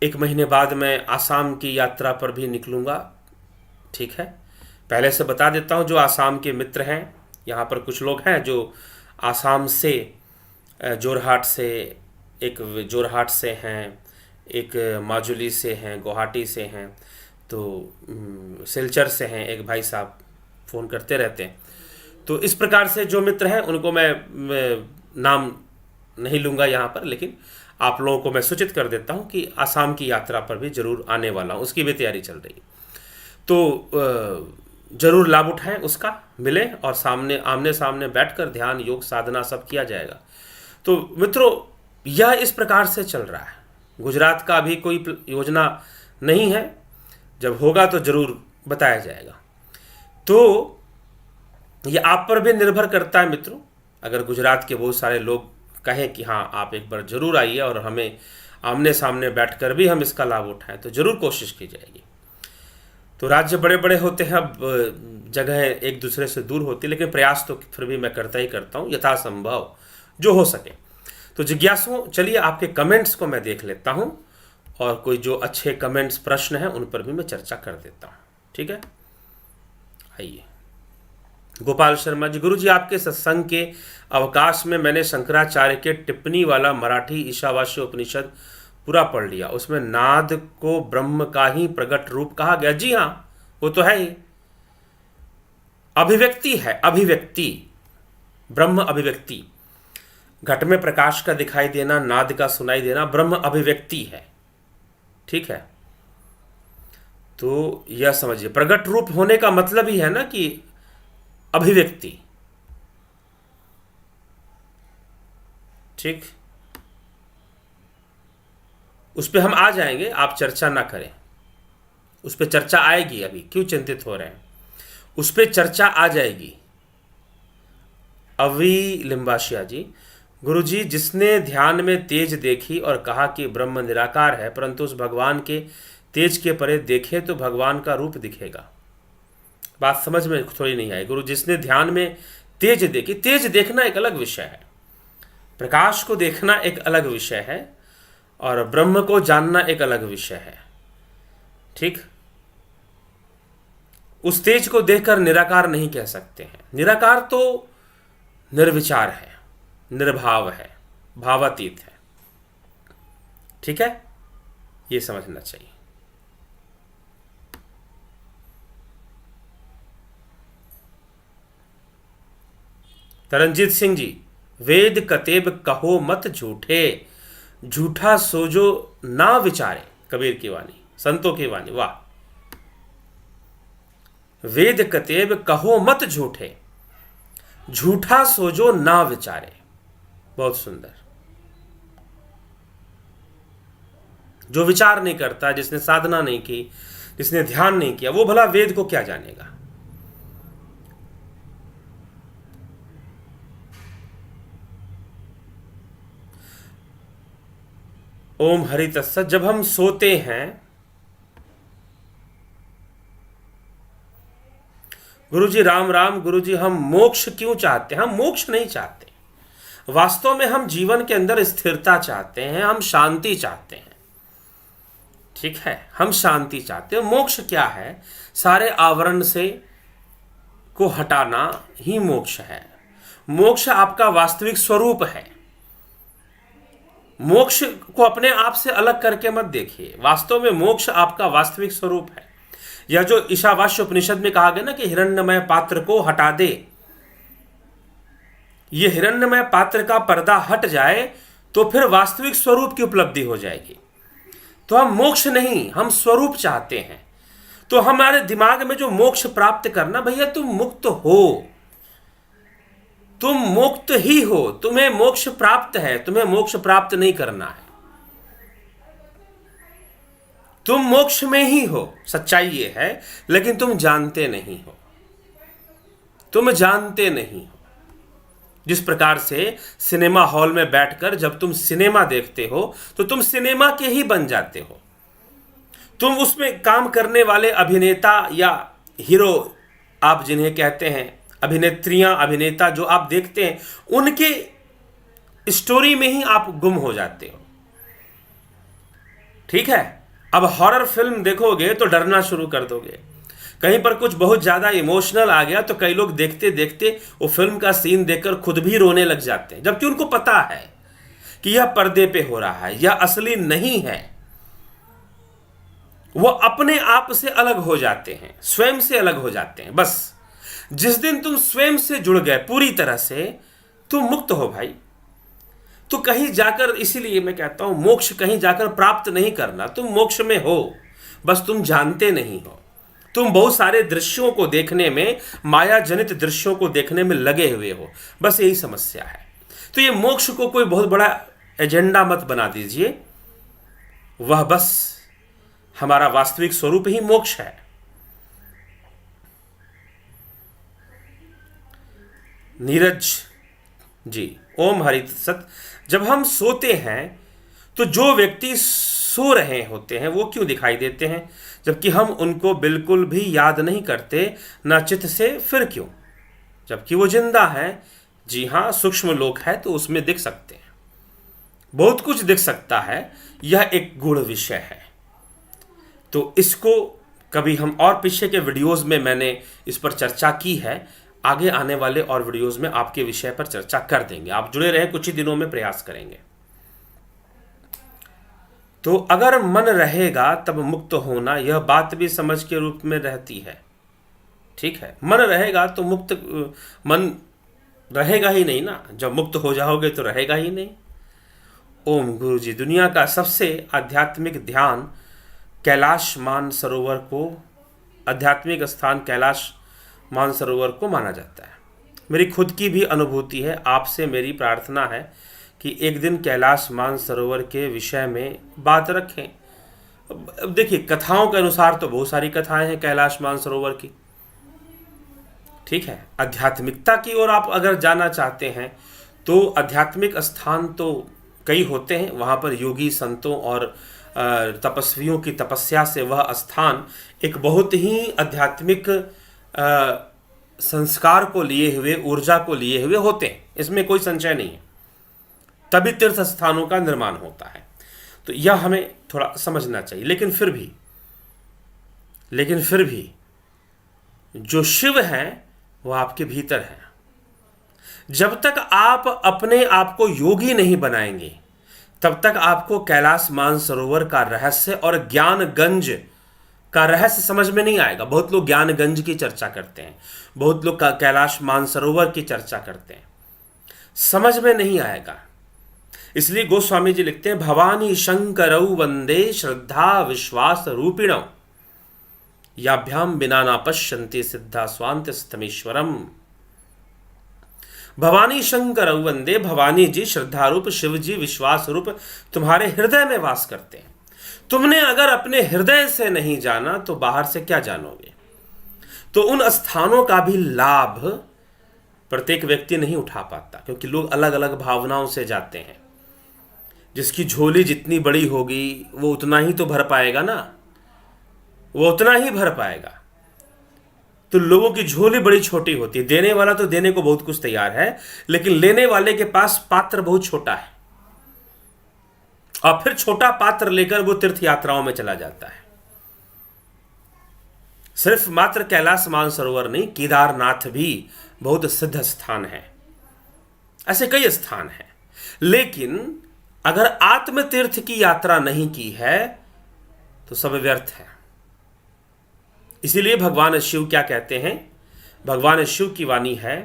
1 महीने बाद मैं आसाम की यात्रा पर भी निकलूँगा। ठीक है, पहले से बता देता हूँ, जो आसाम के मित्र हैं, यहाँ पर कुछ लोग हैं जो आसाम से, जोरहाट से हैं, एक माजुली से हैं, गुवाहाटी से हैं, तो सिलचर से हैं, एक भाई साहब फ़ोन करते रहते हैं। तो इस प्रकार से जो मित्र हैं उनको मैं नाम नहीं लूँगा यहाँ पर, लेकिन आप लोगों को मैं सूचित कर देता हूँ कि आसाम की यात्रा पर भी ज़रूर आने वाला हूँ, उसकी भी तैयारी चल रही है। तो ज़रूर लाभ उठाएं उसका, मिलें और आमने सामने बैठकर ध्यान योग साधना सब किया जाएगा। तो मित्रों, यह इस प्रकार से चल रहा है। गुजरात का अभी कोई योजना नहीं है, जब होगा तो ज़रूर बताया जाएगा। तो ये आप पर भी निर्भर करता है मित्रों। अगर गुजरात के बहुत सारे लोग कहें कि हाँ आप एक बार ज़रूर आइए और हमें आमने सामने बैठकर भी हम इसका लाभ उठाएं, तो ज़रूर कोशिश की जाएगी। तो राज्य बड़े बड़े होते हैं, अब जगह एक दूसरे से दूर होती है, लेकिन प्रयास तो फिर भी मैं करता ही करता हूँ यथासंभव जो हो सके। तो जिज्ञासुओं, चलिए आपके कमेंट्स को मैं देख लेता हूँ और कोई जो अच्छे कमेंट्स प्रश्न हैं उन पर भी मैं चर्चा कर देता हूँ। ठीक है, आइए। गोपाल शर्मा जी, गुरु जी आपके सत्संग के अवकाश में मैंने शंकराचार्य के टिप्पणी वाला मराठी ईशावास्य उपनिषद पूरा पढ़ लिया। उसमें नाद को ब्रह्म का ही प्रकट रूप कहा गया। जी हाँ, वो तो है ही, अभिव्यक्ति है, अभिव्यक्ति, ब्रह्म अभिव्यक्ति। घट में प्रकाश का दिखाई देना, नाद का सुनाई देना, ब्रह्म अभिव्यक्ति है। ठीक है, तो यह समझिए, प्रकट रूप होने का मतलब ही है ना कि अभिव्यक्ति। ठीक, उस पर हम आ जाएंगे, आप चर्चा ना करें, उस पर चर्चा आएगी। अभी क्यों चिंतित हो रहे हैं, उस पर चर्चा आ जाएगी। अवी लिम्बाशिया जी, गुरुजी, जिसने ध्यान में तेज देखी और कहा कि ब्रह्म निराकार है, परंतु उस भगवान के तेज के परे देखे तो भगवान का रूप दिखेगा। बात समझ में थोड़ी नहीं आई गुरु। जिसने ध्यान में तेज देखी, तेज देखना एक अलग विषय है, प्रकाश को देखना एक अलग विषय है, और ब्रह्म को जानना एक अलग विषय है। ठीक, उस तेज को देखकर निराकार नहीं कह सकते हैं। निराकार तो निर्विचार है, निर्भाव है, भावातीत है। ठीक है, ये समझना चाहिए। तरनजीत सिंह जी, वेद कतेब कहो मत झूठे, झूठा सोजो ना विचारे। कबीर की वाणी, संतों की वाणी, वाह। वेद कतेब कहो मत झूठे, झूठा सोजो ना विचारे। बहुत सुंदर। जो विचार नहीं करता, जिसने साधना नहीं की, जिसने ध्यान नहीं किया, वो भला वेद को क्या जानेगा। ओम हरि तत्सत। जब हम सोते हैं गुरुजी, राम राम गुरुजी, हम मोक्ष क्यों चाहते हैं? हम मोक्ष नहीं चाहते, वास्तव में हम जीवन के अंदर स्थिरता चाहते हैं, हम शांति चाहते हैं। ठीक है, हम शांति चाहते हैं। मोक्ष क्या है? सारे आवरण से को हटाना ही मोक्ष है। मोक्ष आपका वास्तविक स्वरूप है। मोक्ष को अपने आप से अलग करके मत देखिए, वास्तव में मोक्ष आपका वास्तविक स्वरूप है। यह जो ईशावास्य उपनिषद में कहा गया ना कि हिरण्यमय पात्र को हटा दे, यह हिरण्यमय पात्र का पर्दा हट जाए तो फिर वास्तविक स्वरूप की उपलब्धि हो जाएगी। तो हम मोक्ष नहीं, हम स्वरूप चाहते हैं। तो हमारे दिमाग में जो मोक्ष प्राप्त करना, भैया तुम मुक्त हो, तुम मुक्त ही हो, तुम्हें मोक्ष प्राप्त है, तुम्हें मोक्ष प्राप्त नहीं करना है। तुम मोक्ष में ही हो, सच्चाई ये है, लेकिन तुम जानते नहीं हो, तुम जानते नहीं हो। जिस प्रकार से सिनेमा हॉल में बैठकर जब तुम सिनेमा देखते हो तो तुम सिनेमा के ही बन जाते हो। तुम उसमें काम करने वाले अभिनेता या हीरो, आप जिन्हें कहते हैं, अभिनेत्रियां, अभिनेता जो आप देखते हैं, उनके स्टोरी में ही आप गुम हो जाते हो। ठीक है, अब हॉरर फिल्म देखोगे तो डरना शुरू कर दोगे। कहीं पर कुछ बहुत ज्यादा इमोशनल आ गया तो कई लोग देखते देखते वो फिल्म का सीन देखकर खुद भी रोने लग जाते हैं, जबकि उनको पता है कि यह पर्दे पे हो रहा है, यह असली नहीं है। वो अपने आप से अलग हो जाते हैं, स्वयं से अलग हो जाते हैं। बस जिस दिन तुम स्वयं से जुड़ गए पूरी तरह से, तुम मुक्त हो भाई। तो कहीं जाकर, इसीलिए मैं कहता हूं मोक्ष कहीं जाकर प्राप्त नहीं करना, तुम मोक्ष में हो, बस तुम जानते नहीं हो। तुम बहुत सारे दृश्यों को देखने में, माया जनित दृश्यों को देखने में लगे हुए हो, बस यही समस्या है। तो ये मोक्ष को कोई बहुत बड़ा एजेंडा मत बना दीजिए, वह बस हमारा वास्तविक स्वरूप ही मोक्ष है। नीरज जी, ओम हरि तत्सत। जब हम सोते हैं तो जो व्यक्ति सो रहे होते हैं वो क्यों दिखाई देते हैं, जबकि हम उनको बिल्कुल भी याद नहीं करते, ना चित्त से, फिर क्यों? जबकि वो जिंदा है। जी हाँ, सूक्ष्म लोक है तो उसमें दिख सकते हैं, बहुत कुछ दिख सकता है। यह एक गूढ़ विषय है। तो इसको कभी हम और पीछे के वीडियोस में मैंने इस पर चर्चा की है, आगे आने वाले और वीडियोस में आपके विषय पर चर्चा कर देंगे। आप जुड़े रहे, कुछ ही दिनों में प्रयास करेंगे। तो अगर मन रहेगा तब मुक्त होना, यह बात भी समझ के रूप में रहती है। ठीक है, मन रहेगा तो मुक्त, मन रहेगा ही नहीं ना, जब मुक्त हो जाओगे तो रहेगा ही नहीं। ओम गुरु जी, दुनिया का सबसे आध्यात्मिक ध्यान कैलाश मानसरोवर को, आध्यात्मिक स्थान कैलाश मानसरोवर को माना जाता है। मेरी खुद की भी अनुभूति है, आपसे मेरी प्रार्थना है कि एक दिन कैलाश मानसरोवर के विषय में बात रखें। अब देखिए, कथाओं के अनुसार तो बहुत सारी कथाएं हैं कैलाश मानसरोवर की। ठीक है, आध्यात्मिकता की ओर आप अगर जाना चाहते हैं तो आध्यात्मिक स्थान तो कई होते हैं, वहाँ पर योगी संतों और तपस्वियों की तपस्या से वह स्थान एक बहुत ही आध्यात्मिक संस्कार को लिए हुए, ऊर्जा को लिए हुए होते हैं, इसमें कोई संशय नहीं है। तभी तीर्थ स्थानों का निर्माण होता है। तो यह हमें थोड़ा समझना चाहिए। लेकिन फिर भी जो शिव है वो आपके भीतर है। जब तक आप अपने आप को योगी नहीं बनाएंगे तब तक आपको कैलाश मानसरोवर का रहस्य और ज्ञानगंज का रहस्य समझ में नहीं आएगा। बहुत लोग ज्ञानगंज की चर्चा करते हैं, बहुत लोग कैलाश मानसरोवर की चर्चा करते हैं, समझ में नहीं आएगा। इसलिए गोस्वामी जी लिखते हैं, भवानी शंकरौ वंदे श्रद्धा विश्वास रूपिणौ, याभ्याम बिना ना पश्यन्ति सिद्धा स्वांत स्थमीश्वरम। भवानी शंकर वंदे, भवानी जी श्रद्धा रूप, शिव जी विश्वास रूप तुम्हारे हृदय में वास करते हैं। तुमने अगर अपने हृदय से नहीं जाना तो बाहर से क्या जानोगे। तो उन स्थानों का भी लाभ प्रत्येक व्यक्ति नहीं उठा पाता, क्योंकि लोग अलग अलग भावनाओं से जाते हैं। जिसकी झोली जितनी बड़ी होगी वो उतना ही तो भर पाएगा ना, वो उतना ही भर पाएगा। तो लोगों की झोली बड़ी छोटी होती है। देने वाला तो देने को बहुत कुछ तैयार है, लेकिन लेने वाले के पास पात्र बहुत छोटा है, और फिर छोटा पात्र लेकर वो तीर्थ यात्राओं में चला जाता है। सिर्फ मात्र कैलाश मानसरोवर नहीं, केदारनाथ भी बहुत सिद्ध स्थान है। ऐसे कई स्थान हैं। लेकिन अगर आत्म तीर्थ की यात्रा नहीं की है तो सब व्यर्थ है। इसीलिए भगवान शिव क्या कहते हैं, भगवान शिव की वाणी है,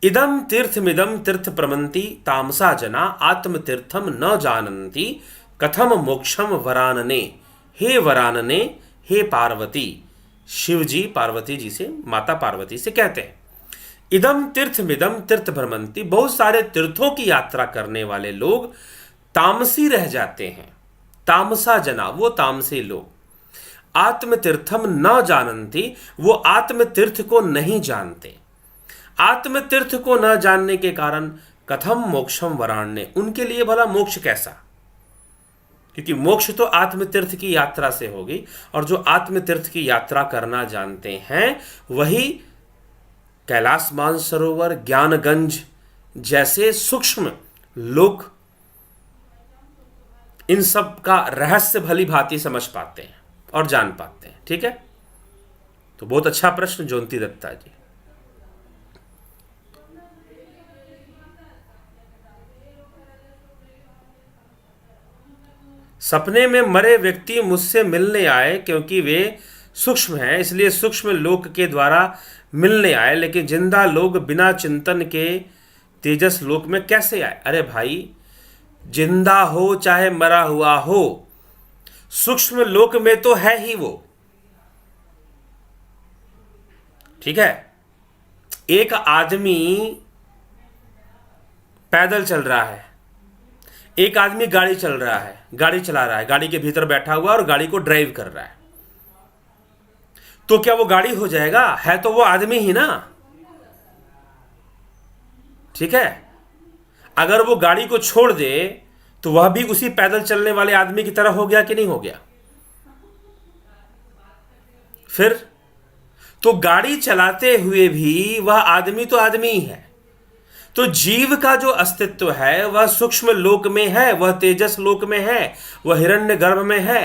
इदम तीर्थमिदम तीर्थ प्रमंति तामसा जना आत्म तीर्थम न जानन्ति कथम मोक्षम वरानने। हे वरानने, हे पार्वती। शिव जी पार्वती जी से, माता पार्वती से कहते हैं, इदम तीर्थमिदम तीर्थ भ्रमंती, बहुत सारे तीर्थों की यात्रा करने वाले लोग तामसी रह जाते हैं। तामसा जना, वो तामसी लोग। आत्म तीर्थम न जानन्ति, वो आत्म तीर्थ को नहीं जानते। आत्म तीर्थ को न जानने के कारण कथम मोक्षम वराण्य, उनके लिए भला मोक्ष कैसा। क्योंकि मोक्ष तो आत्म तीर्थ की यात्रा से होगी, और जो आत्म तीर्थ की यात्रा करना जानते हैं वही कैलाश मानसरोवर, ज्ञानगंज जैसे सूक्ष्म लोक, इन सब का रहस्य भली भांति समझ पाते हैं और जान पाते हैं। ठीक है, तो बहुत अच्छा प्रश्न जोंती दत्ता जी। सपने में मरे व्यक्ति मुझसे मिलने आए, क्योंकि वे सूक्ष्म हैं इसलिए सूक्ष्म लोक के द्वारा मिलने आए, लेकिन जिंदा लोग बिना चिंतन के तेजस लोक में कैसे आए। अरे भाई, जिंदा हो चाहे मरा हुआ हो, सूक्ष्म लोक में तो है ही वो। ठीक है, एक आदमी पैदल चल रहा है, एक आदमी गाड़ी चल रहा है, गाड़ी चला रहा है, गाड़ी के भीतर बैठा हुआ और गाड़ी को ड्राइव कर रहा है, तो क्या वो गाड़ी हो जाएगा? है तो वो आदमी ही ना। ठीक है, अगर वो गाड़ी को छोड़ दे तो वह भी उसी पैदल चलने वाले आदमी की तरह हो गया कि नहीं हो गया? फिर तो गाड़ी चलाते हुए भी वह आदमी तो आदमी ही है। तो जीव का जो अस्तित्व है वह सूक्ष्म लोक में है, वह तेजस लोक में है, वह हिरण्य गर्भ में है।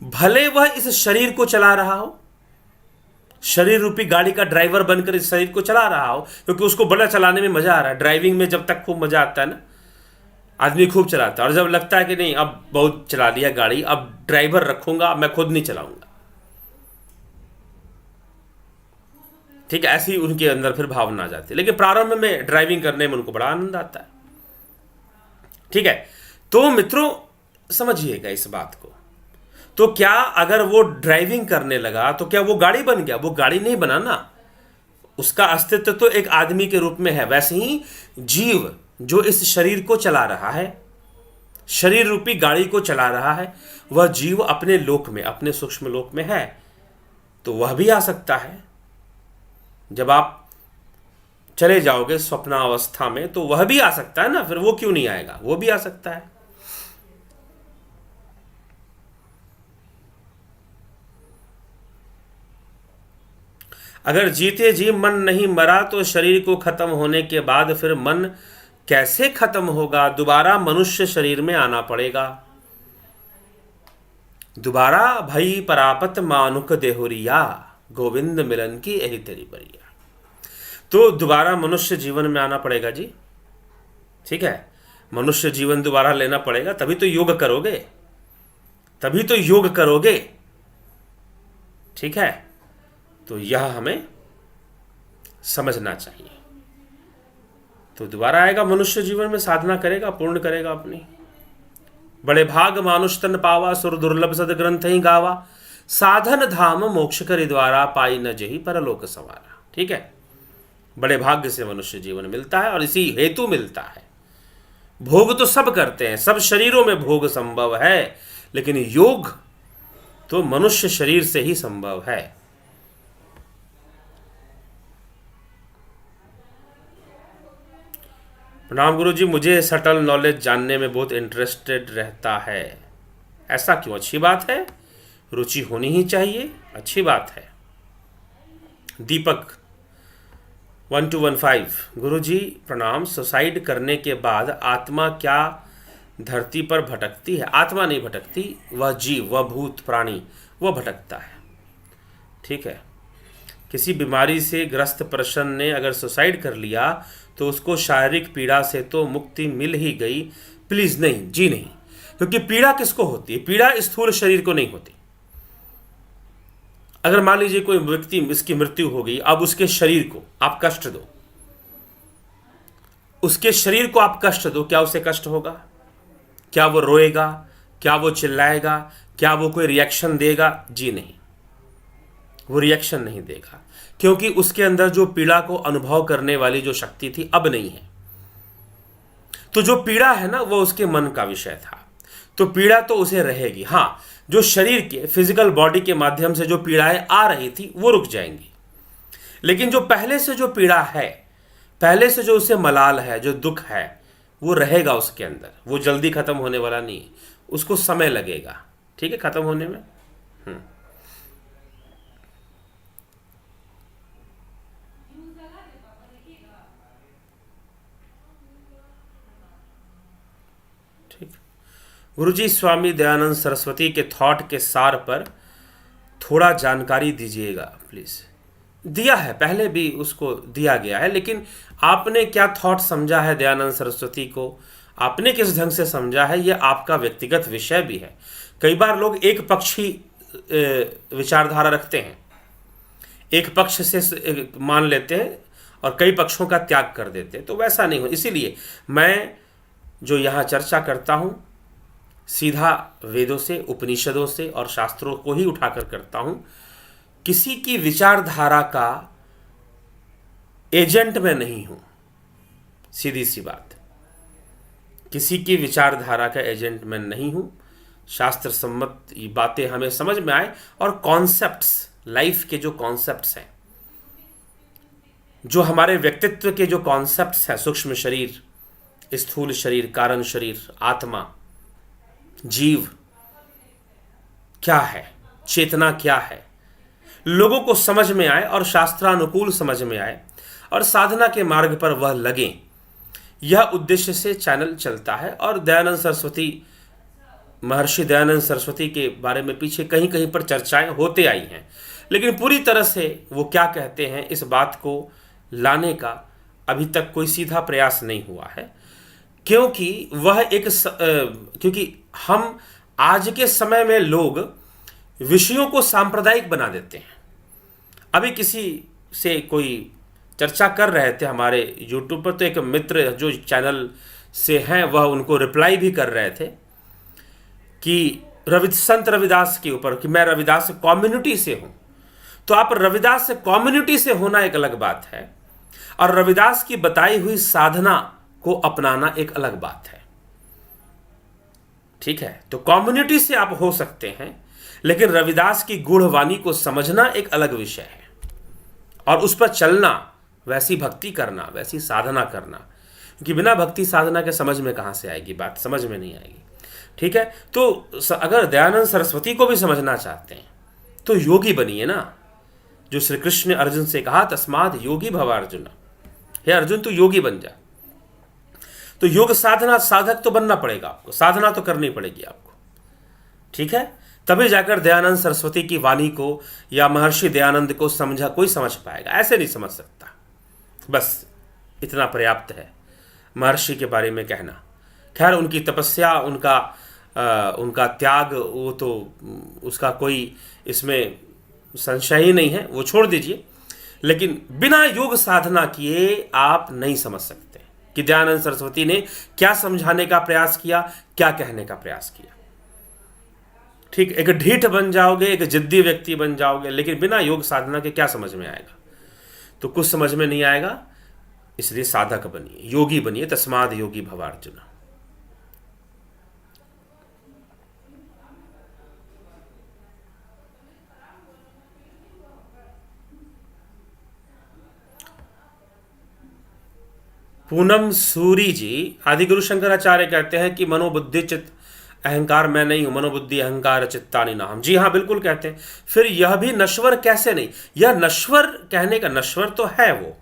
भले वह इस शरीर को चला रहा हो, शरीर रूपी गाड़ी का ड्राइवर बनकर इस शरीर को चला रहा हो, क्योंकि उसको बड़ा चलाने में मजा आ रहा है। ड्राइविंग में जब तक खूब मजा आता है ना, आदमी खूब चलाता है, और जब लगता है कि नहीं अब बहुत चला लिया गाड़ी, अब ड्राइवर रखूंगा, मैं खुद नहीं चलाऊंगा, ठीक है, ऐसी उनके अंदर फिर भावना आ जाती है। लेकिन प्रारंभ में ड्राइविंग करने में उनको बड़ा आनंद आता है। ठीक है, तो मित्रों समझिएगा इस बात को। तो क्या अगर वो ड्राइविंग करने लगा तो क्या वो गाड़ी बन गया? वो गाड़ी नहीं बना ना, उसका अस्तित्व तो एक आदमी के रूप में है। वैसे ही जीव जो इस शरीर को चला रहा है, शरीर रूपी गाड़ी को चला रहा है, वह जीव अपने लोक में, अपने सूक्ष्म लोक में है, तो वह भी आ सकता है। जब आप चले जाओगे स्वप्नावस्था में तो वह भी आ सकता है ना, फिर वो क्यों नहीं आएगा? वो भी आ सकता है। अगर जीते जी मन नहीं मरा तो शरीर को खत्म होने के बाद फिर मन कैसे खत्म होगा? दोबारा मनुष्य शरीर में आना पड़ेगा। दोबारा भई परापत मानुक देहुरिया, गोविंद मिलन की यही तेरी बरिया। तो दोबारा मनुष्य जीवन में आना पड़ेगा जी। ठीक है, मनुष्य जीवन दोबारा लेना पड़ेगा, तभी तो योग करोगे, तभी तो योग करोगे। ठीक है, तो यह हमें समझना चाहिए। तो दोबारा आएगा मनुष्य जीवन में, साधना करेगा, पूर्ण करेगा अपनी। बड़े भाग मानुष तन पावा, सुर दुर्लभ सद ग्रंथ ही गावा, साधन धाम मोक्ष करि द्वारा, पाई न जही परलोक सवारा। ठीक है, बड़े भाग्य से मनुष्य जीवन मिलता है और इसी हेतु मिलता है। भोग तो सब करते हैं, सब शरीरों में भोग संभव है, लेकिन योग तो मनुष्य शरीर से ही संभव है। प्रणाम गुरु जी, मुझे सटल नॉलेज जानने में बहुत इंटरेस्टेड रहता है। ऐसा क्यों? अच्छी बात है, रुचि होनी ही चाहिए, अच्छी बात है। दीपक 1215, गुरु जी प्रणाम, सुसाइड करने के बाद आत्मा क्या धरती पर भटकती है? आत्मा नहीं भटकती, वह जीव, वह भूत प्राणी, वह भटकता है। ठीक है, किसी बीमारी से ग्रस्त पर्सन ने अगर सुसाइड कर लिया तो उसको शारीरिक पीड़ा से तो मुक्ति मिल ही गई? प्लीज नहीं जी, नहीं, क्योंकि पीड़ा किसको होती है? पीड़ा स्थूल शरीर को नहीं होती। अगर मान लीजिए कोई व्यक्ति, इसकी मृत्यु हो गई, अब उसके शरीर को आप कष्ट दो, उसके शरीर को आप कष्ट दो, क्या उसे कष्ट होगा? क्या वो रोएगा? क्या वो चिल्लाएगा? क्या वो कोई रिएक्शन देगा? जी नहीं, वो रिएक्शन नहीं देगा, क्योंकि उसके अंदर जो पीड़ा को अनुभव करने वाली जो शक्ति थी अब नहीं है। तो जो पीड़ा है ना, वो उसके मन का विषय था, तो पीड़ा तो उसे रहेगी। हाँ, जो शरीर के फिजिकल बॉडी के माध्यम से जो पीड़ाएं आ रही थी वो रुक जाएंगी, लेकिन जो पहले से जो पीड़ा है, पहले से जो उसे मलाल है, जो दुख है, वो रहेगा उसके अंदर। वो जल्दी खत्म होने वाला नहीं, उसको समय लगेगा। ठीक है, खत्म होने में। गुरुजी, स्वामी दयानंद सरस्वती के थॉट के सार पर थोड़ा जानकारी दीजिएगा प्लीज। दिया है, पहले भी उसको दिया गया है, लेकिन आपने क्या थॉट समझा है दयानंद सरस्वती को, आपने किस ढंग से समझा है, यह आपका व्यक्तिगत विषय भी है। कई बार लोग एक पक्षी विचारधारा रखते हैं, एक पक्ष से मान लेते हैं और कई पक्षों का त्याग कर देते हैं, तो वैसा नहीं हो। इसीलिए मैं जो यहाँ चर्चा करता हूँ सीधा वेदों से, उपनिषदों से और शास्त्रों को ही उठाकर करता हूं। किसी की विचारधारा का एजेंट में नहीं हूं, सीधी सी बात। किसी की विचारधारा का एजेंट में नहीं हूं। शास्त्र सम्मत बातें हमें समझ में आए, और कॉन्सेप्ट्स, लाइफ के जो कॉन्सेप्ट्स हैं, जो हमारे व्यक्तित्व के जो कॉन्सेप्ट्स हैं, सूक्ष्म शरीर, स्थूल शरीर, कारण शरीर, आत्मा, जीव क्या है, चेतना क्या है, लोगों को समझ में आए और शास्त्रानुकूल समझ में आए और साधना के मार्ग पर वह लगे, यह उद्देश्य से चैनल चलता है। और दयानंद सरस्वती, महर्षि दयानंद सरस्वती के बारे में पीछे कहीं कहीं पर चर्चाएं होते आई हैं, लेकिन पूरी तरह से वो क्या कहते हैं इस बात को लाने का अभी तक कोई सीधा प्रयास नहीं हुआ है, क्योंकि क्योंकि हम आज के समय में लोग विषयों को सांप्रदायिक बना देते हैं। अभी किसी से कोई चर्चा कर रहे थे हमारे YouTube पर, तो एक मित्र जो चैनल से हैं वह उनको रिप्लाई भी कर रहे थे कि संत रविदास के ऊपर, कि मैं रविदास कम्युनिटी से हूं। तो आप रविदास कम्युनिटी से होना एक अलग बात है और रविदास की बताई हुई साधना को अपनाना एक अलग बात है। ठीक है, तो कम्युनिटी से आप हो सकते हैं, लेकिन रविदास की गूढ़वाणी को समझना एक अलग विषय है और उस पर चलना, वैसी भक्ति करना, वैसी साधना करना, क्योंकि बिना भक्ति साधना के समझ में कहां से आएगी बात, समझ में नहीं आएगी। ठीक है, तो अगर दयानंद सरस्वती को भी समझना चाहते हैं तो योगी बनिए ना, जो श्री कृष्ण ने अर्जुन से कहा तस्माद योगी भव अर्जुन, हे अर्जुन तू योगी बन जा। तो योग साधना, साधक तो बनना पड़ेगा आपको, साधना तो करनी पड़ेगी आपको। ठीक है, तभी जाकर दयानंद सरस्वती की वाणी को या महर्षि दयानंद को कोई समझ पाएगा, ऐसे नहीं समझ सकता। बस इतना पर्याप्त है महर्षि के बारे में कहना। खैर, उनकी तपस्या, उनका त्याग, वो तो उसका कोई इसमें संशय ही नहीं है, वो छोड़ दीजिए। लेकिन बिना योग साधना किए आप नहीं समझ सकते कि दयानंद सरस्वती ने क्या समझाने का प्रयास किया, क्या कहने का प्रयास किया। ठीक, एक ढीठ बन जाओगे, एक जिद्दी व्यक्ति बन जाओगे, लेकिन बिना योग साधना के क्या समझ में आएगा? तो कुछ समझ में नहीं आएगा। इसलिए साधक बनिए, योगी बनिए, तस्माद योगी भव अर्जुन। पूनम सूरी जी, आदिगुरु शंकराचार्य कहते हैं कि मनोबुद्धि चित्त अहंकार मैं नहीं हूं, मनोबुद्धि अहंकार चित्तानि नाहम। जी हाँ, बिल्कुल कहते हैं। फिर यह भी नश्वर कैसे नहीं? यह नश्वर कहने का, नश्वर तो है वो,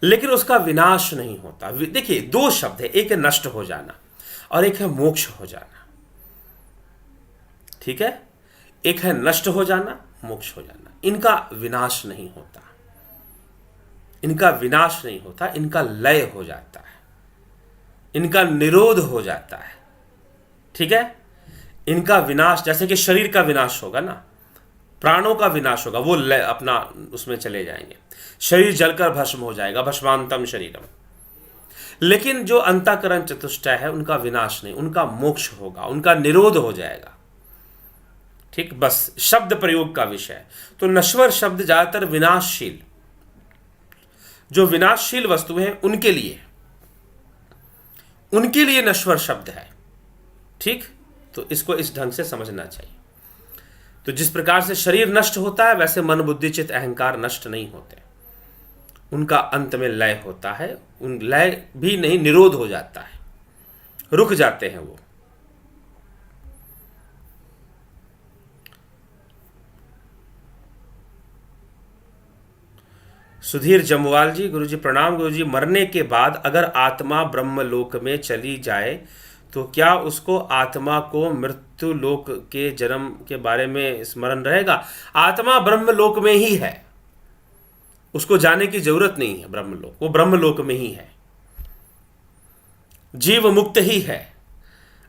लेकिन उसका विनाश नहीं होता। देखिए, दो शब्द है, एक है नष्ट हो जाना और एक है मोक्ष हो जाना। ठीक है, एक है नष्ट हो जाना, मोक्ष हो जाना। इनका विनाश नहीं होता, इनका विनाश नहीं होता, इनका लय हो जाता है, इनका निरोध हो जाता है। ठीक है, इनका विनाश, जैसे कि शरीर का विनाश होगा ना, प्राणों का विनाश होगा, वो लय अपना उसमें चले जाएंगे, शरीर जलकर भस्म हो जाएगा, भस्मांतम शरीरम। लेकिन जो अंतःकरण चतुष्टय है, उनका विनाश नहीं, उनका मोक्ष होगा, उनका निरोध हो जाएगा। ठीक, बस शब्द प्रयोग का विषय। तो नश्वर शब्द ज्यादातर विनाशशील, जो विनाशशील वस्तु हैं उनके लिए नश्वर शब्द है। ठीक, तो इसको इस ढंग से समझना चाहिए। तो जिस प्रकार से शरीर नष्ट होता है, वैसे मन बुद्धि चित्त अहंकार नष्ट नहीं होते, उनका अंत में लय होता है। उन लय भी नहीं, निरोध हो जाता है, रुक जाते हैं वो। सुधीर जमवाल जी, गुरुजी प्रणाम। गुरुजी, मरने के बाद अगर आत्मा ब्रह्मलोक में चली जाए तो क्या उसको आत्मा को मृत्यु लोक के जन्म के बारे में स्मरण रहेगा? आत्मा ब्रह्मलोक में ही है, उसको जाने की जरूरत नहीं है ब्रह्मलोक, वो ब्रह्मलोक में ही है, जीव मुक्त ही है,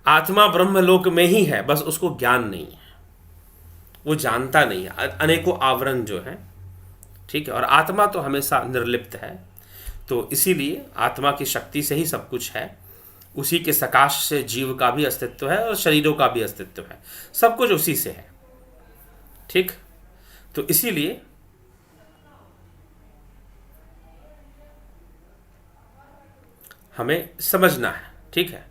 आत्मा ब्रह्मलोक में ही है, बस उसको ज्ञान नहीं है, वो जानता नहीं है, अनेकों आवरण जो है। ठीक है, और आत्मा तो हमेशा निर्लिप्त है, तो इसीलिए आत्मा की शक्ति से ही सब कुछ है, उसी के सकाश से जीव का भी अस्तित्व है और शरीरों का भी अस्तित्व है, सब कुछ उसी से है। ठीक, तो इसीलिए हमें समझना है। ठीक है,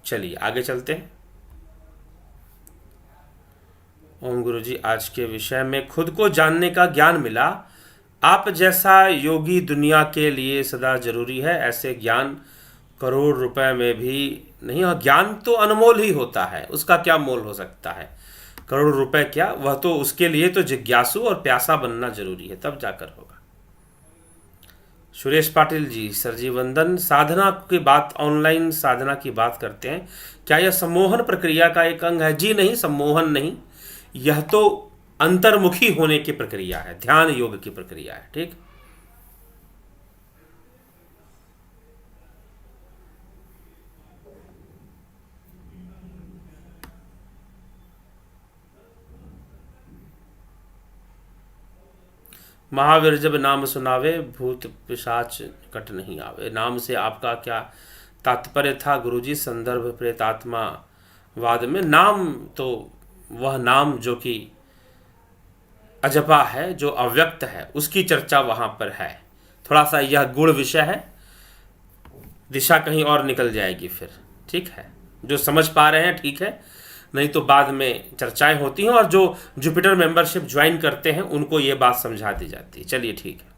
चलिए आगे चलते हैं। ओम गुरुजी, आज के विषय में खुद को जानने का ज्ञान मिला, आप जैसा योगी दुनिया के लिए सदा जरूरी है। ऐसे ज्ञान करोड़ रुपए में भी नहीं, और ज्ञान तो अनमोल ही होता है, उसका क्या मोल हो सकता है? करोड़ रुपए क्या, वह तो उसके लिए तो जिज्ञासु और प्यासा बनना जरूरी है, तब जाकर होगा। सुरेश पाटिल जी, सर जी वंदन। साधना की बात, ऑनलाइन साधना की बात करते हैं, क्या यह सम्मोहन प्रक्रिया का एक अंग है? जी नहीं, सम्मोहन नहीं, यह तो अंतर्मुखी होने की प्रक्रिया है, ध्यान योग की प्रक्रिया है। ठीक, महावीर जब नाम सुनावे भूत पिशाच कट नहीं आवे। नाम से आपका क्या तात्पर्य था गुरुजी? संदर्भ प्रेतात्मा वाद में। नाम तो वह नाम जो कि अजपा है, जो अव्यक्त है, उसकी चर्चा वहां पर है। थोड़ा सा यह गुण विषय है, दिशा कहीं और निकल जाएगी फिर। ठीक है, जो समझ पा रहे हैं ठीक है, नहीं तो बाद में चर्चाएं होती हैं, और जो जुपिटर मेंबरशिप ज्वाइन करते हैं उनको ये बात समझा दी जाती है। चलिए ठीक है।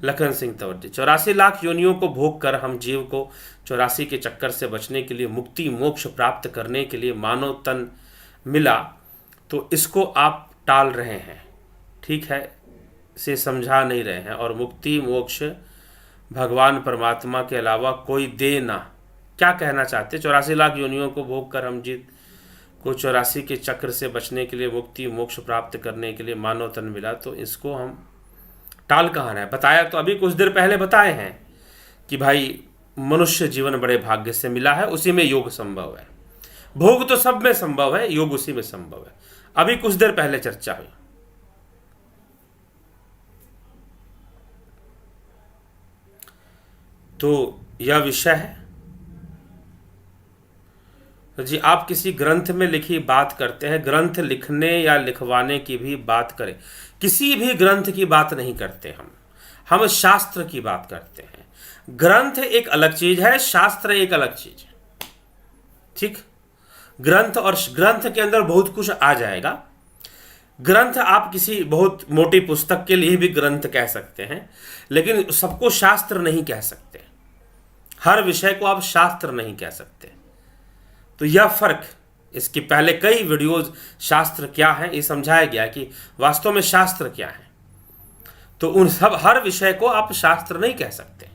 लखन सिंह तवड्डी, 84 लाख योनियों को भोग कर हम जीव को 84 के चक्कर से बचने के लिए, मुक्ति मोक्ष प्राप्त करने के लिए मानव तन मिला, तो इसको आप टाल रहे हैं, ठीक है, से समझा नहीं रहे हैं। और मुक्ति मोक्ष भगवान परमात्मा के अलावा कोई दे ना। क्या कहना चाहते? 84 लाख योनियों को भोग कर हम जीव को 84 के चक्र से बचने के लिए, मुक्ति मोक्ष प्राप्त करने के लिए मानव तन मिला, तो इसको हम टाल कहाँ रहे हैं? बताया तो अभी कुछ देर पहले बताए हैं कि भाई मनुष्य जीवन बड़े भाग्य से मिला है, उसी में योग संभव है। भोग तो सब में संभव है, योग उसी में संभव है। अभी कुछ देर पहले चर्चा हुई। तो यह विषय है जी। आप किसी ग्रंथ में लिखी बात करते हैं, ग्रंथ लिखने या लिखवाने की भी बात करें। किसी भी ग्रंथ की बात नहीं करते हम शास्त्र की बात करते हैं। ग्रंथ एक अलग चीज है, शास्त्र एक अलग चीज है। ठीक, ग्रंथ और ग्रंथ के अंदर बहुत कुछ आ जाएगा। ग्रंथ आप किसी बहुत मोटी पुस्तक के लिए भी ग्रंथ कह सकते हैं, लेकिन सबको शास्त्र नहीं कह सकते। हर विषय को आप शास्त्र नहीं कह सकते। तो यह फर्क, इसकी पहले कई वीडियोज शास्त्र क्या है ये समझाया गया कि वास्तव में शास्त्र क्या है। तो उन सब हर विषय को आप शास्त्र नहीं कह सकते।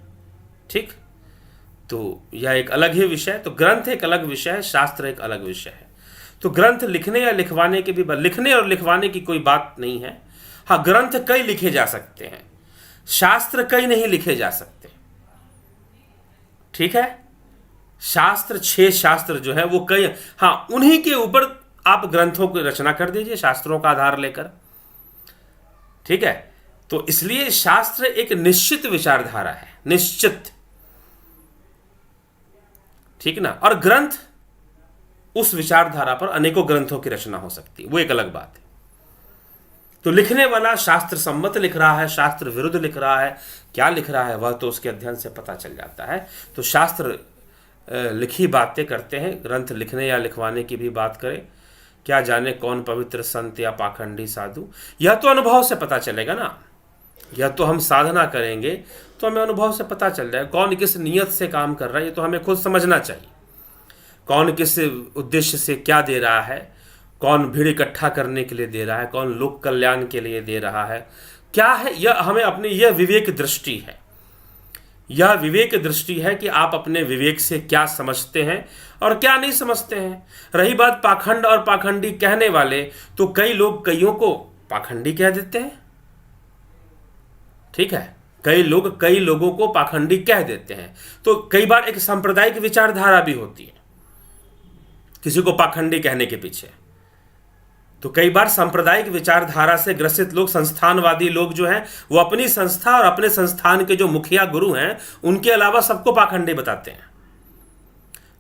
ठीक, तो यह एक अलग ही विषय। तो ग्रंथ एक अलग विषय है, शास्त्र एक अलग विषय है। तो ग्रंथ लिखने या लिखवाने की भी लिखने और लिखवाने की कोई बात नहीं है। हाँ, ग्रंथ कई लिखे जा सकते हैं, शास्त्र कई नहीं लिखे जा सकते। ठीक है, शास्त्र 6 शास्त्र जो है वो कई, हाँ, उन्हीं के ऊपर आप ग्रंथों की रचना कर दीजिए शास्त्रों का आधार लेकर। ठीक है, तो इसलिए शास्त्र एक निश्चित विचारधारा है, निश्चित। ठीक ना, और ग्रंथ उस विचारधारा पर अनेकों ग्रंथों की रचना हो सकती है, वो एक अलग बात है। तो लिखने वाला शास्त्र सम्मत लिख रहा है, शास्त्र विरुद्ध लिख रहा है, क्या लिख रहा है वह तो उसके अध्ययन से पता चल जाता है। तो शास्त्र लिखी बातें करते हैं, ग्रंथ लिखने या लिखवाने की भी बात करें। क्या जाने कौन पवित्र संत या पाखंडी साधु, यह तो अनुभव से पता चलेगा ना। यह तो हम साधना करेंगे तो हमें अनुभव से पता चल जाएगा कौन किस नियत से काम कर रहा है। ये तो हमें खुद समझना चाहिए, कौन किस उद्देश्य से क्या दे रहा है, कौन भीड़ इकट्ठा करने के लिए दे रहा है, कौन लोक कल्याण के लिए दे रहा है, क्या है। यह हमें अपनी, यह विवेक दृष्टि है। यह विवेक दृष्टि है कि आप अपने विवेक से क्या समझते हैं और क्या नहीं समझते हैं। रही बात पाखंड और पाखंडी कहने वाले, तो कई लोग कईयों को पाखंडी कह देते हैं। ठीक है, कई लोग कई लोगों को पाखंडी कह देते हैं। तो कई बार एक सांप्रदायिक विचारधारा भी होती है किसी को पाखंडी कहने के पीछे। तो कई बार सांप्रदायिक विचारधारा से ग्रसित लोग, संस्थानवादी लोग जो हैं, वो अपनी संस्था और अपने संस्थान के जो मुखिया गुरु हैं उनके अलावा सबको पाखंडी बताते हैं।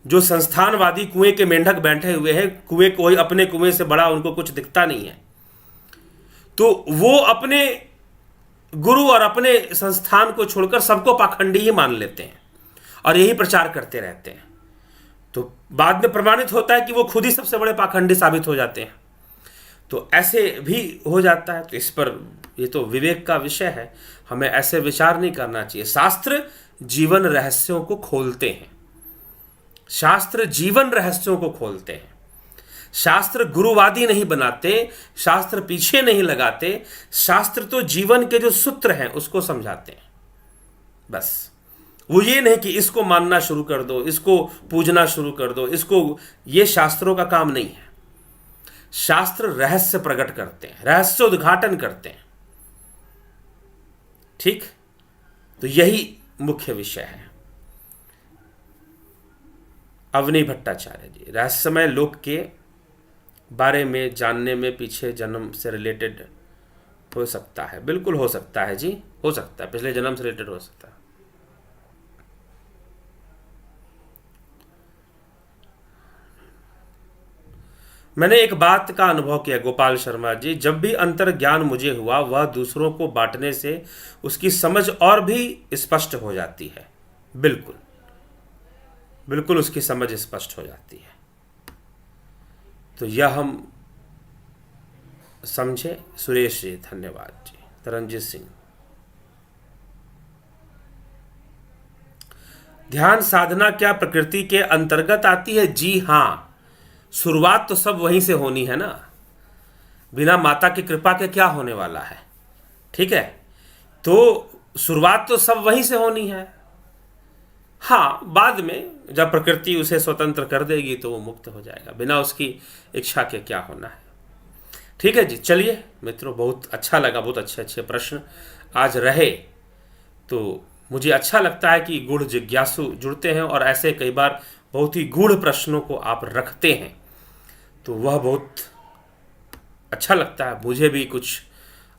जो संस्थानवादी कुएं के मेंढक बैठे हुए हैं, कुएं कोई अपने कुएं से बड़ा उनको कुछ दिखता नहीं है, तो वो अपने गुरु और अपने संस्थान को छोड़कर सबको पाखंडी ही मान लेते हैं और यही प्रचार करते रहते हैं। तो बाद में प्रमाणित होता है कि वो खुद ही सबसे बड़े पाखंडी साबित हो जाते हैं। तो ऐसे भी हो जाता है। तो इस पर, ये तो विवेक का विषय है, हमें ऐसे विचार नहीं करना चाहिए। शास्त्र जीवन रहस्यों को खोलते हैं, शास्त्र जीवन रहस्यों को खोलते हैं। शास्त्र गुरुवादी नहीं बनाते, शास्त्र पीछे नहीं लगाते, शास्त्र तो जीवन के जो सूत्र हैं उसको समझाते हैं। बस वो ये नहीं कि इसको मानना शुरू कर दो, इसको पूजना शुरू कर दो, इसको, ये शास्त्रों का काम नहीं है। शास्त्र रहस्य प्रकट करते हैं, रहस्य उद्घाटन करते हैं। ठीक, तो यही मुख्य विषय है। अवनी भट्टाचार्य जी रहस्यमय लोक के बारे में जानने में पीछे जन्म से रिलेटेड हो सकता है। बिल्कुल हो सकता है जी, हो सकता है, पिछले जन्म से रिलेटेड हो सकता है। मैंने एक बात का अनुभव किया गोपाल शर्मा जी, जब भी अंतर ज्ञान मुझे हुआ वह दूसरों को बांटने से उसकी समझ और भी स्पष्ट हो जाती है। बिल्कुल बिल्कुल उसकी समझ स्पष्ट हो जाती है। तो यह हम समझे। सुरेश जी धन्यवाद जी। तरनजीत सिंह, ध्यान साधना क्या प्रकृति के अंतर्गत आती है? जी हाँ, शुरुआत तो सब वहीं से होनी है ना, बिना माता की कृपा के क्या होने वाला है। ठीक है, तो शुरुआत तो सब वहीं से होनी है। हाँ, बाद में जब प्रकृति उसे स्वतंत्र कर देगी तो वो मुक्त हो जाएगा, बिना उसकी इच्छा के क्या होना है। ठीक है जी, चलिए मित्रों, बहुत अच्छा लगा, बहुत अच्छे अच्छे प्रश्न आज रहे। तो मुझे अच्छा लगता है कि गूढ़ जिज्ञासु जुड़ते हैं और ऐसे कई बार बहुत ही गूढ़ प्रश्नों को आप रखते हैं, तो वह बहुत अच्छा लगता है। मुझे भी कुछ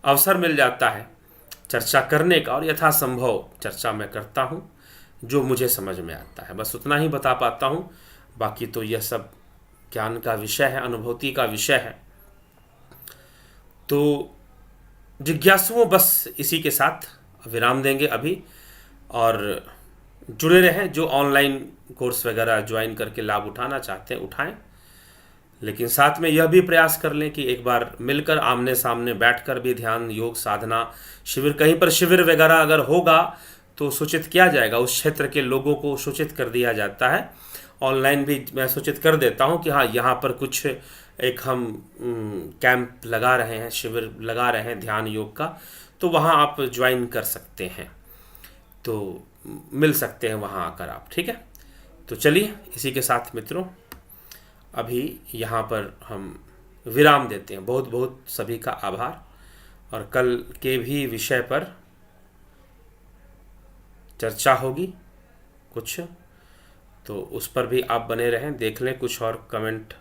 अवसर मिल जाता है चर्चा करने का, और यथासंभव चर्चा मैं करता हूँ जो मुझे समझ में आता है, बस उतना ही बता पाता हूँ। बाकी तो यह सब ज्ञान का विषय है, अनुभूति का विषय है। तो जिज्ञासुओं बस इसी के साथ विराम देंगे अभी, और जुड़े रहें। जो ऑनलाइन कोर्स वगैरह ज्वाइन करके लाभ उठाना चाहते हैं उठाएं, लेकिन साथ में यह भी प्रयास कर लें कि एक बार मिलकर आमने सामने बैठकर भी ध्यान योग साधना शिविर, कहीं पर शिविर वगैरह अगर होगा तो सूचित किया जाएगा, उस क्षेत्र के लोगों को सूचित कर दिया जाता है। ऑनलाइन भी मैं सूचित कर देता हूं कि हाँ, यहाँ पर कुछ एक हम कैंप लगा रहे हैं, शिविर लगा रहे हैं ध्यान योग का, तो वहाँ आप ज्वाइन कर सकते हैं, तो मिल सकते हैं वहाँ आकर आप। ठीक है, तो चलिए इसी के साथ मित्रों अभी यहाँ पर हम विराम देते हैं। बहुत बहुत सभी का आभार, और कल के भी विषय पर चर्चा होगी कुछ, तो उस पर भी आप बने रहें, देख लें कुछ और कमेंट।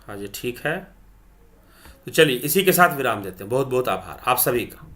हाँ जी, ठीक है, तो चलिए इसी के साथ विराम देते हैं। बहुत बहुत आभार आप सभी का।